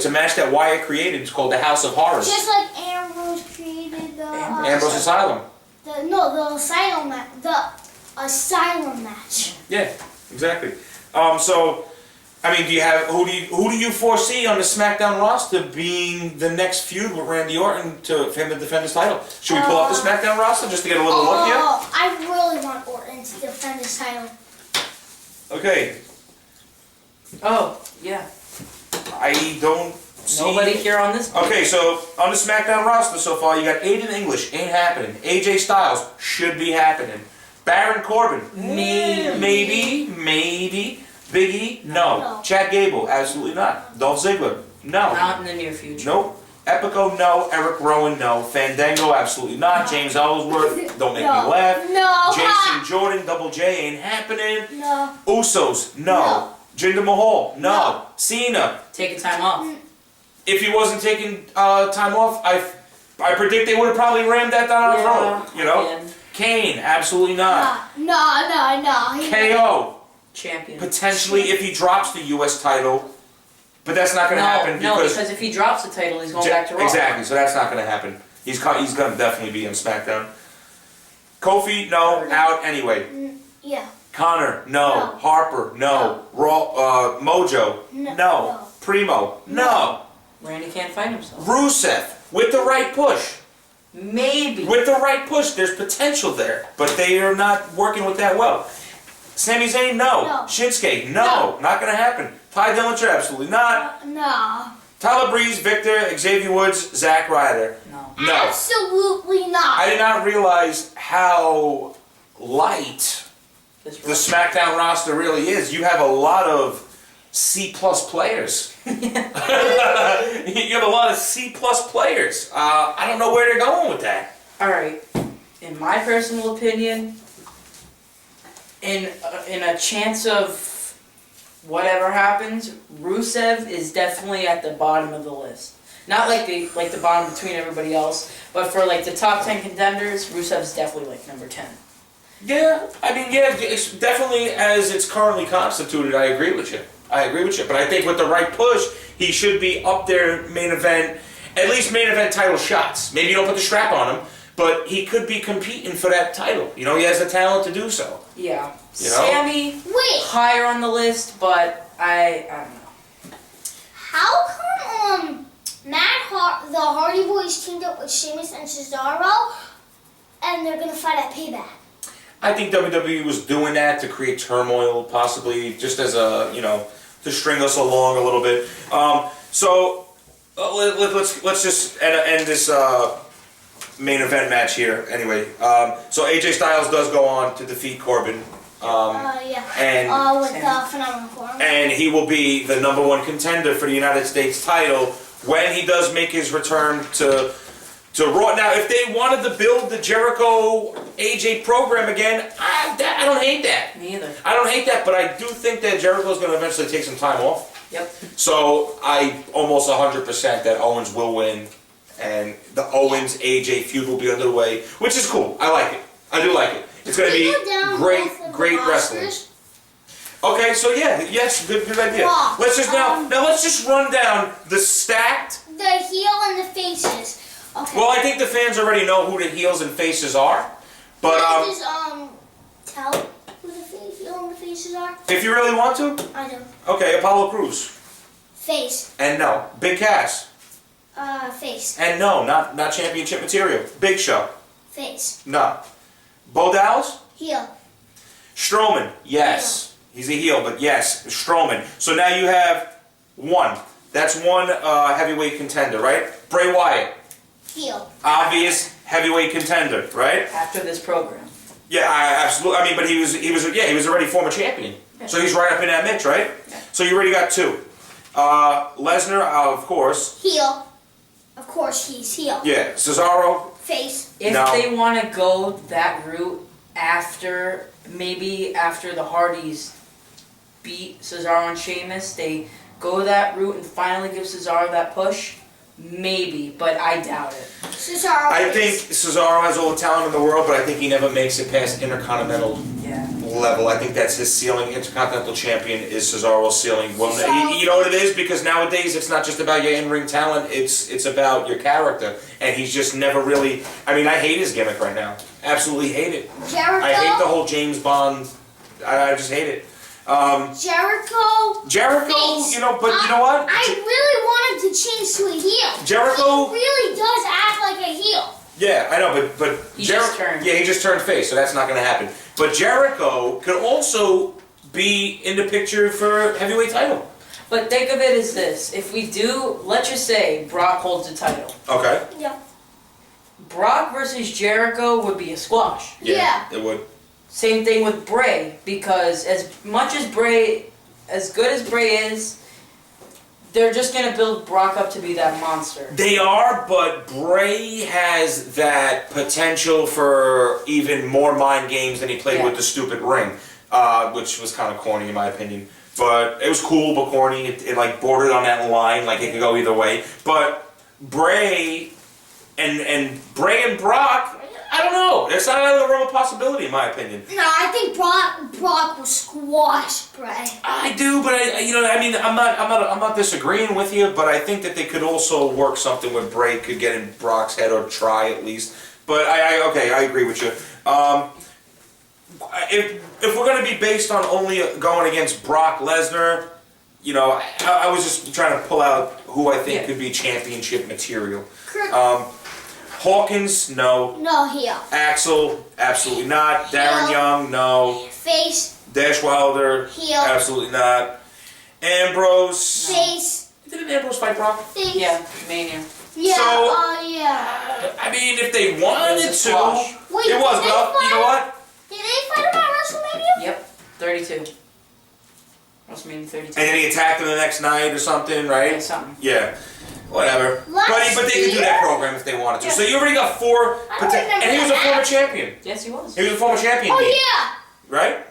Speaker 1: a match that Wyatt created. It's called the House of Horrors.
Speaker 2: Just like Ambrose created the...
Speaker 1: Ambrose Asylum.
Speaker 2: The Asylum match. The Asylum match.
Speaker 1: Yeah, exactly. Who do you foresee on the SmackDown roster being the next feud with Randy Orton for him to defend his title? Should we pull up the SmackDown roster just to get a little look here?
Speaker 2: I really want Orton to defend his title.
Speaker 1: Okay.
Speaker 3: Oh, yeah.
Speaker 1: I don't see...
Speaker 3: Nobody here on this.
Speaker 1: Okay, so on the SmackDown roster so far, you got Aiden English, ain't happening. AJ Styles, should be happening. Baron Corbin, maybe. Big E, no. Chad Gable, absolutely not. Dolph Ziggler, no.
Speaker 3: Not in the near future.
Speaker 1: Nope. Epico, no. Eric Rowan, no. Fandango, absolutely not. James Ellsworth, don't make me laugh.
Speaker 2: No.
Speaker 1: Jason Jordan, Double J, ain't happening.
Speaker 2: No.
Speaker 1: Usos, no. Jinder Mahal, no. Cena.
Speaker 3: Taking time off.
Speaker 1: If he wasn't taking time off, I predict they would have probably rammed that down our throat.
Speaker 3: Again.
Speaker 1: Kane, absolutely not.
Speaker 2: No.
Speaker 1: KO.
Speaker 3: Champion.
Speaker 1: Potentially if he drops the U.S. title, but that's not going to happen.
Speaker 3: No, because if he drops the title, he's going back to Raw.
Speaker 1: Exactly, so that's not going to happen. He's going to definitely be on SmackDown. Kofi, no, out anyway.
Speaker 2: Yeah.
Speaker 1: Connor, no. Harper, no. Raw, Mojo, no. Primo, no.
Speaker 3: Randy can't fight himself.
Speaker 1: Rusev, with the right push.
Speaker 3: Maybe.
Speaker 1: With the right push, there's potential there, but they are not working with that well. Sami Zayn, no. Shinsuke, no. Not going to happen. Ty Dillinger, absolutely not.
Speaker 2: No.
Speaker 1: Tyler Breeze, Victor, Xavier Woods, Zack Ryder.
Speaker 3: No.
Speaker 2: Absolutely not.
Speaker 1: I did not realize how light the SmackDown roster really is. You have a lot of C+ players. You have a lot of C+ players. I don't know where they're going with that.
Speaker 3: Alright. In my personal opinion, in a chance of whatever happens, Rusev is definitely at the bottom of the list. Not like the bottom between everybody else, but for the top 10 contenders, Rusev's definitely number 10.
Speaker 1: Yeah, it's definitely as it's currently constituted. I agree with you. But I think with the right push, he should be up there main event, at least main event title shots. Maybe you don't put the strap on him, but he could be competing for that title. He has the talent to do so.
Speaker 3: Yeah. Sammy, higher on the list, but I don't know.
Speaker 2: How come the Hardy Boys teamed up with Sheamus and Cesaro, and they're gonna fight at Payback?
Speaker 1: I think WWE was doing that to create turmoil, possibly just as a to string us along a little bit. Let's just end this main event match here. Anyway, so AJ Styles does go on to defeat Corbin. And
Speaker 2: with Phenomenal Forum.
Speaker 1: and he will be the #1 contender for the United States title when he does make his return to Raw. Now, if they wanted to build the Jericho AJ program again, I don't hate that.
Speaker 3: Me either.
Speaker 1: I don't hate that, but I do think that Jericho's going to eventually take some time off.
Speaker 3: Yep.
Speaker 1: So I almost 100% that Owens will win, and the Owens AJ feud will be underway, which is cool. I like it. I do like it. It's going to be great wrestling. Okay, so yes, good idea.
Speaker 2: Raw.
Speaker 1: Let's just now let's just run down the stacked.
Speaker 2: The heel and the faces. Okay.
Speaker 1: Well, I think the fans already know who the heels and faces are, but
Speaker 2: Can I just tell who the heel and the faces are?
Speaker 1: if you really want to,
Speaker 2: I do.
Speaker 1: okay, Apollo Crews,
Speaker 2: Face.
Speaker 1: and no, Big Cass,
Speaker 2: Face.
Speaker 1: and no, not championship material, Big Show,
Speaker 2: Face.
Speaker 1: no, Bo Dallas,
Speaker 2: Heel.
Speaker 1: Strowman, yes, he's a heel, but yes, Strowman. So now you have one. That's one heavyweight contender, right? Bray Wyatt,
Speaker 2: Heel.
Speaker 1: obvious heavyweight contender, right?
Speaker 3: After this program.
Speaker 1: Yeah, absolutely. I mean, but he was already former champion, so he's right up in that mix, right?
Speaker 3: Yeah.
Speaker 1: So you already got two. Lesnar, of course.
Speaker 2: Heel. Of course, he's heel.
Speaker 1: Yeah, Cesaro.
Speaker 2: Face.
Speaker 3: If
Speaker 1: No.
Speaker 3: they want to go that route maybe after the Hardys beat Cesaro and Sheamus, they go that route and finally give Cesaro that push. Maybe, but I doubt it.
Speaker 2: Cesaro.
Speaker 1: I think Cesaro has all the talent in the world, but I think he never makes it past Intercontinental level. I think that's his ceiling. Intercontinental champion is Cesaro's ceiling. Well, you know what it is? Because nowadays it's not just about your in-ring talent, it's about your character. And he's just never really... I mean, I hate his gimmick right now. Absolutely hate it.
Speaker 2: Jericho.
Speaker 1: I hate the whole James Bond... I just hate it.
Speaker 2: Jericho.
Speaker 1: Face. You know, but you know what?
Speaker 2: I really wanted to change to a heel.
Speaker 1: Jericho...
Speaker 2: He really does act like a heel.
Speaker 1: Yeah, I know, but
Speaker 3: he just turned.
Speaker 1: Yeah, he just turned face, so that's not going to happen. But Jericho could also be in the picture for heavyweight title.
Speaker 3: But think of it as this: if we do, let's just say Brock holds the title.
Speaker 1: Okay.
Speaker 2: Yeah.
Speaker 3: Brock versus Jericho would be a squash.
Speaker 2: Yeah.
Speaker 1: It would.
Speaker 3: Same thing with Bray, because as good as Bray is, they're just gonna build Brock up to be that monster.
Speaker 1: They are, but Bray has that potential for even more mind games than he played with the stupid ring, which was kind of corny in my opinion. But it was cool, but corny. It like bordered on that line, like it could go either way. But Bray and Brock, I don't know. It's not out of the realm of possibility, in my opinion.
Speaker 2: No, I think Brock will squash Bray.
Speaker 1: I do, but I'm not disagreeing with you. But I think that they could also work something where Bray could get in Brock's head or try at least. But I agree with you. If we're going to be based on only going against Brock Lesnar, I was just trying to pull out who I think could be championship material. Hawkins, no.
Speaker 2: No, heel.
Speaker 1: Axel, absolutely not. Darren Young, no.
Speaker 2: Face.
Speaker 1: Dash Wilder,
Speaker 2: heel.
Speaker 1: Absolutely not. Ambrose.
Speaker 2: Face.
Speaker 1: Didn't Ambrose fight Brock?
Speaker 2: Face.
Speaker 3: Yeah, Mania.
Speaker 2: Yeah.
Speaker 1: So,
Speaker 2: yeah.
Speaker 1: I mean, if they wanted to,
Speaker 2: Wait,
Speaker 1: it was. But you know what?
Speaker 2: Did they fight him at WrestleMania?
Speaker 3: Yep, 32. WrestleMania 32.
Speaker 1: And then he attacked him the next night or something, right?
Speaker 3: Yeah, something.
Speaker 1: Yeah. Whatever. But they could do that program if they wanted to.
Speaker 2: Yeah.
Speaker 1: So you already got four. And he was a former champion.
Speaker 3: Yes, he was.
Speaker 1: He was a former champion.
Speaker 2: Oh, yeah.
Speaker 1: Right?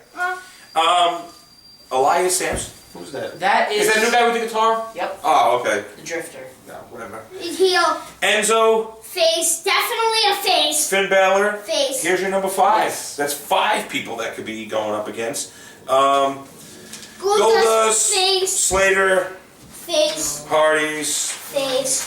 Speaker 1: Elias Samson. Who's that?
Speaker 3: That is...
Speaker 1: Is that new guy with the guitar?
Speaker 3: Yep.
Speaker 1: Oh, okay.
Speaker 3: The Drifter.
Speaker 1: No, whatever.
Speaker 2: Heel.
Speaker 1: Enzo.
Speaker 2: Face. Definitely a face.
Speaker 1: Finn Balor.
Speaker 2: Face.
Speaker 1: Here's your number 5.
Speaker 3: Yes.
Speaker 1: That's 5 people that could be going up against.
Speaker 2: Goldust. Face.
Speaker 1: Slater.
Speaker 2: Face.
Speaker 1: Hardys.
Speaker 2: Face.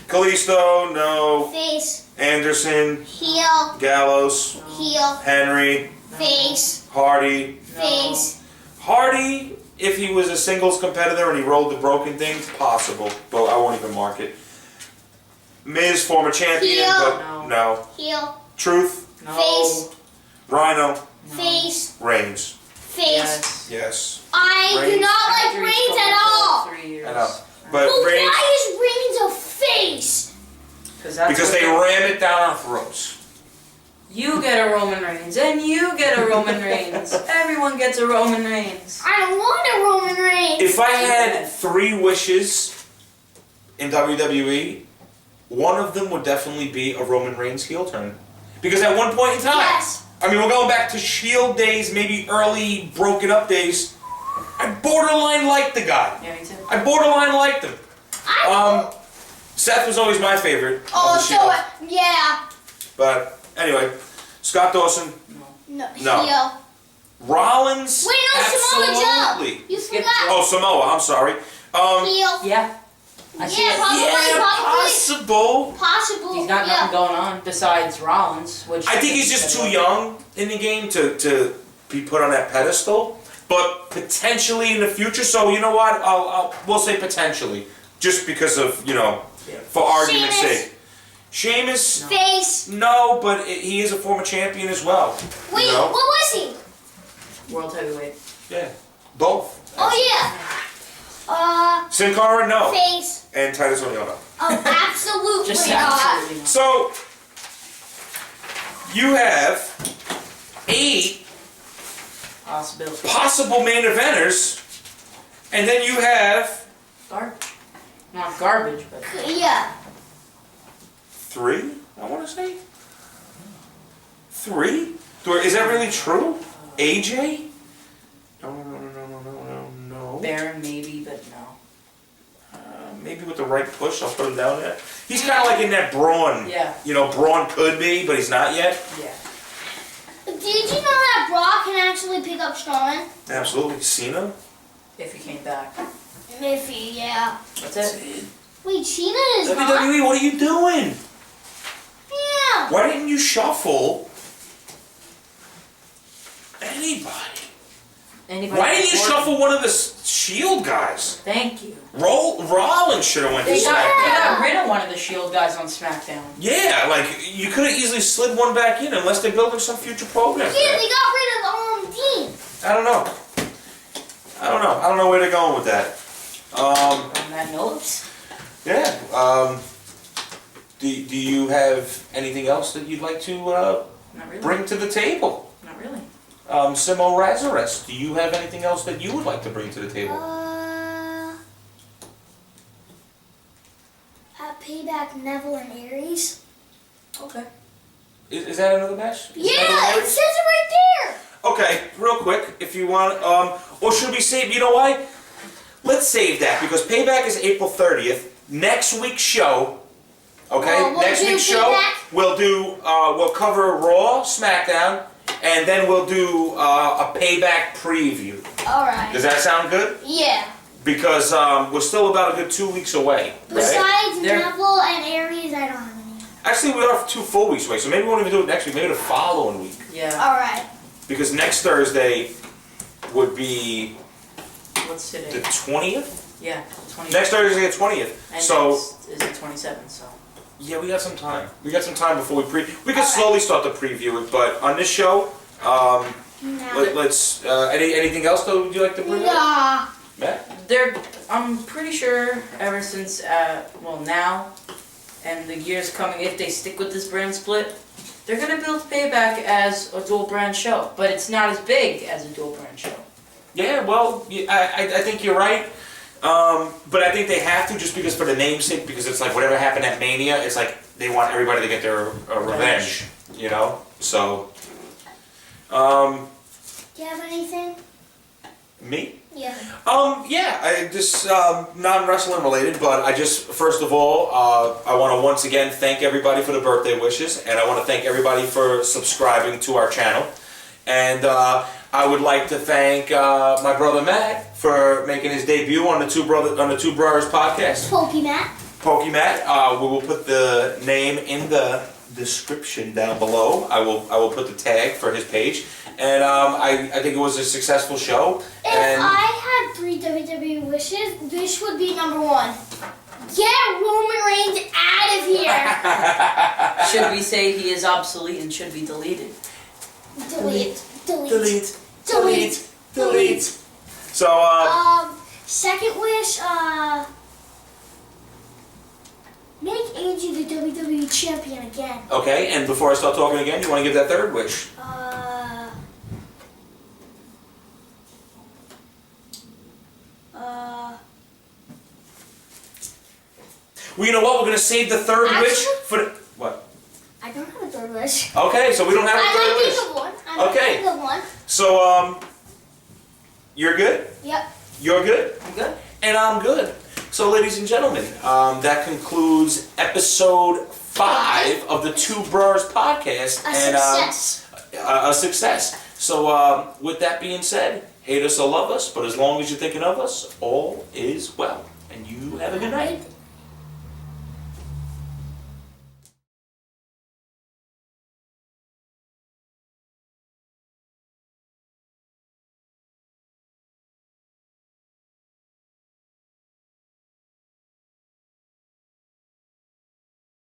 Speaker 1: Kalisto, no.
Speaker 2: Face.
Speaker 1: Anderson.
Speaker 2: Heel.
Speaker 1: Gallows.
Speaker 2: Heel.
Speaker 1: Henry.
Speaker 2: Face.
Speaker 1: Hardy.
Speaker 2: Face.
Speaker 1: Hardy, if he was a singles competitor and he rolled the broken thing, possible, but I won't even mark it. Miz, former champion,
Speaker 2: Heel.
Speaker 1: but no.
Speaker 2: Heel.
Speaker 1: Truth.
Speaker 3: No.
Speaker 2: Face.
Speaker 1: Rhino.
Speaker 3: No.
Speaker 2: Face.
Speaker 1: Reigns.
Speaker 2: Face.
Speaker 1: Yes.
Speaker 2: I do
Speaker 1: Reigns.
Speaker 2: not like Reigns at all.
Speaker 3: 3 years.
Speaker 1: I know. But
Speaker 2: But
Speaker 1: Reigns,
Speaker 2: why is Reigns a face?
Speaker 1: because they ram it down our throats.
Speaker 3: You get a Roman Reigns, and you get a Roman Reigns. Everyone gets a Roman Reigns.
Speaker 2: I don't want a Roman Reigns.
Speaker 1: If I had 3 wishes in WWE, one of them would definitely be a Roman Reigns heel turn. Because at one point in time,
Speaker 2: Yes.
Speaker 1: I mean, we're going back to Shield days, maybe early broken up days. I borderline liked the guy.
Speaker 3: Yeah, me too.
Speaker 1: I borderline liked him. Seth was always my favorite of the Shield.
Speaker 2: Yeah.
Speaker 1: But anyway, Scott Dawson,
Speaker 2: No.
Speaker 1: No.
Speaker 2: Heel.
Speaker 1: Rollins,
Speaker 2: Wait, no, Samoa
Speaker 1: absolutely.
Speaker 2: Joe. You
Speaker 3: Skip
Speaker 2: forgot.
Speaker 1: Oh, Samoa, I'm sorry.
Speaker 2: Heel.
Speaker 3: Yeah. I see
Speaker 2: Yeah,
Speaker 3: it.
Speaker 2: probably.
Speaker 1: Possible.
Speaker 2: Possible.
Speaker 3: He's got nothing going on besides Rollins, which
Speaker 1: I think he's just too young in the game to be put on that pedestal. But potentially in the future, so you know what? We'll say potentially, just because of for argument's
Speaker 2: Sheamus.
Speaker 1: sake. Sheamus,
Speaker 2: Face.
Speaker 1: no, but he is a former champion as well.
Speaker 2: Wait,
Speaker 1: you know?
Speaker 2: what was he?
Speaker 3: World heavyweight.
Speaker 1: Yeah, both.
Speaker 2: Oh yeah.
Speaker 1: Sin Cara, no,
Speaker 2: Face.
Speaker 1: and Titus O'Neil, no.
Speaker 2: Oh, absolutely
Speaker 3: Just
Speaker 2: not.
Speaker 3: absolutely not.
Speaker 1: So you have 8
Speaker 3: Possibility.
Speaker 1: possible main eventers, and then you have
Speaker 3: Garbage. Not garbage, but
Speaker 2: Yeah.
Speaker 1: 3. I want to say 3. Is that really true? AJ? No.
Speaker 3: Baron maybe, but no.
Speaker 1: Maybe with the right push, I'll put him down there. He's kind of like in that Braun.
Speaker 3: Yeah.
Speaker 1: Braun could be, but he's not yet.
Speaker 3: Yeah.
Speaker 2: Did you know that Brock can actually pick up Strowman?
Speaker 1: Absolutely. Cena?
Speaker 3: If he came back.
Speaker 2: Miffy, yeah.
Speaker 3: That's it.
Speaker 2: Wait, Cena is not?
Speaker 1: WWE, what are you doing?
Speaker 2: Yeah.
Speaker 1: Why didn't you shuffle anybody?
Speaker 3: Anybody
Speaker 1: Why didn't you
Speaker 3: before-
Speaker 1: shuffle one of the Shield guys?
Speaker 3: Thank you.
Speaker 1: Rollins should have went to
Speaker 3: They got
Speaker 1: SmackDown.
Speaker 3: rid of one of the Shield guys on SmackDown.
Speaker 1: Yeah, like you could have easily slid one back in unless they're building some future program.
Speaker 2: Yeah, they got rid of Dean.
Speaker 1: I don't know. I don't know where they're going with that.
Speaker 3: On that note,
Speaker 1: Yeah. Do you have anything else that you'd like to
Speaker 3: not really.
Speaker 1: bring to the table?
Speaker 3: Not really.
Speaker 1: Simo Razares, do you have anything else that you would like to bring to the table?
Speaker 2: At Payback, Neville and Aries.
Speaker 3: Okay.
Speaker 1: Is that another match? Is
Speaker 2: Yeah,
Speaker 1: that another
Speaker 2: it says it right there.
Speaker 1: Okay, real quick, if you want, or should we save, you know why? Let's save that, because Payback is April 30th. Next week's show, okay?
Speaker 2: We'll
Speaker 1: Next
Speaker 2: do
Speaker 1: week's show,
Speaker 2: Payback?
Speaker 1: we'll cover Raw, SmackDown, and then we'll do a Payback preview.
Speaker 2: Alright.
Speaker 1: Does that sound good?
Speaker 2: Yeah.
Speaker 1: Because we're still about a good 2 weeks away, right?
Speaker 2: Besides
Speaker 3: There-
Speaker 2: Neville and Aries, I don't have any.
Speaker 1: Actually, we are 2 full weeks away, so maybe we won't even do it next week, maybe the following week.
Speaker 3: Yeah.
Speaker 2: Alright.
Speaker 1: Because next Thursday would be
Speaker 3: What's
Speaker 1: the
Speaker 3: today?
Speaker 1: 20th?
Speaker 3: Yeah. 20.
Speaker 1: Next Thursday is the 20th.
Speaker 3: And
Speaker 1: So,
Speaker 3: next is the 27th, so.
Speaker 1: yeah, we got some time. We got some time before we we can
Speaker 2: Alright.
Speaker 1: slowly start to preview it, but on this show,
Speaker 2: No.
Speaker 1: let's, anything else though would you like to bring up?
Speaker 2: Nah.
Speaker 1: Matt?
Speaker 3: I'm pretty sure ever since, now, and the years coming, if they stick with this brand split, they're gonna build Payback as a dual brand show, but it's not as big as a dual brand show.
Speaker 1: Yeah, well, I think you're right. But I think they have to just because for the namesake, because it's like whatever happened at Mania, it's like they want everybody to get their revenge, you know? So,
Speaker 2: Do you have anything?
Speaker 1: me?
Speaker 2: Yeah.
Speaker 1: Yeah, just non-wrestling related, but I just, first of all, I want to once again thank everybody for the birthday wishes, and I want to thank everybody for subscribing to our channel. And I would like to thank my brother Matt for making his debut on the Two Brurrs Podcast.
Speaker 2: Pokey Matt.
Speaker 1: Pokey Matt, we will put the name in the description down below. I will put the tag for his page. And I think it was a successful show.
Speaker 2: If
Speaker 1: And
Speaker 2: I had 3 WWE wishes, this would be number 1. Get Roman Reigns out of here.
Speaker 3: Should we say he is obsolete and should be deleted?
Speaker 2: Delete. Delete.
Speaker 1: delete,
Speaker 2: Delete.
Speaker 1: delete, delete. So
Speaker 2: Second wish, make AJ the WWE champion again.
Speaker 1: Okay, and before I start talking again, you want to give that third wish? Well, you know what? We're going to save the third wish for the... What?
Speaker 2: I don't have a third wish.
Speaker 1: Okay, so we don't have a third wish.
Speaker 2: I might think of one.
Speaker 1: So, you're good?
Speaker 2: Yep.
Speaker 1: You're good?
Speaker 3: I'm good.
Speaker 1: And I'm good. So, ladies and gentlemen, that concludes episode 5 of the Brurrs Podcast. A success. So, with that being said, hate us or love us, but as long as you're thinking of us, all is well. And you have a good night.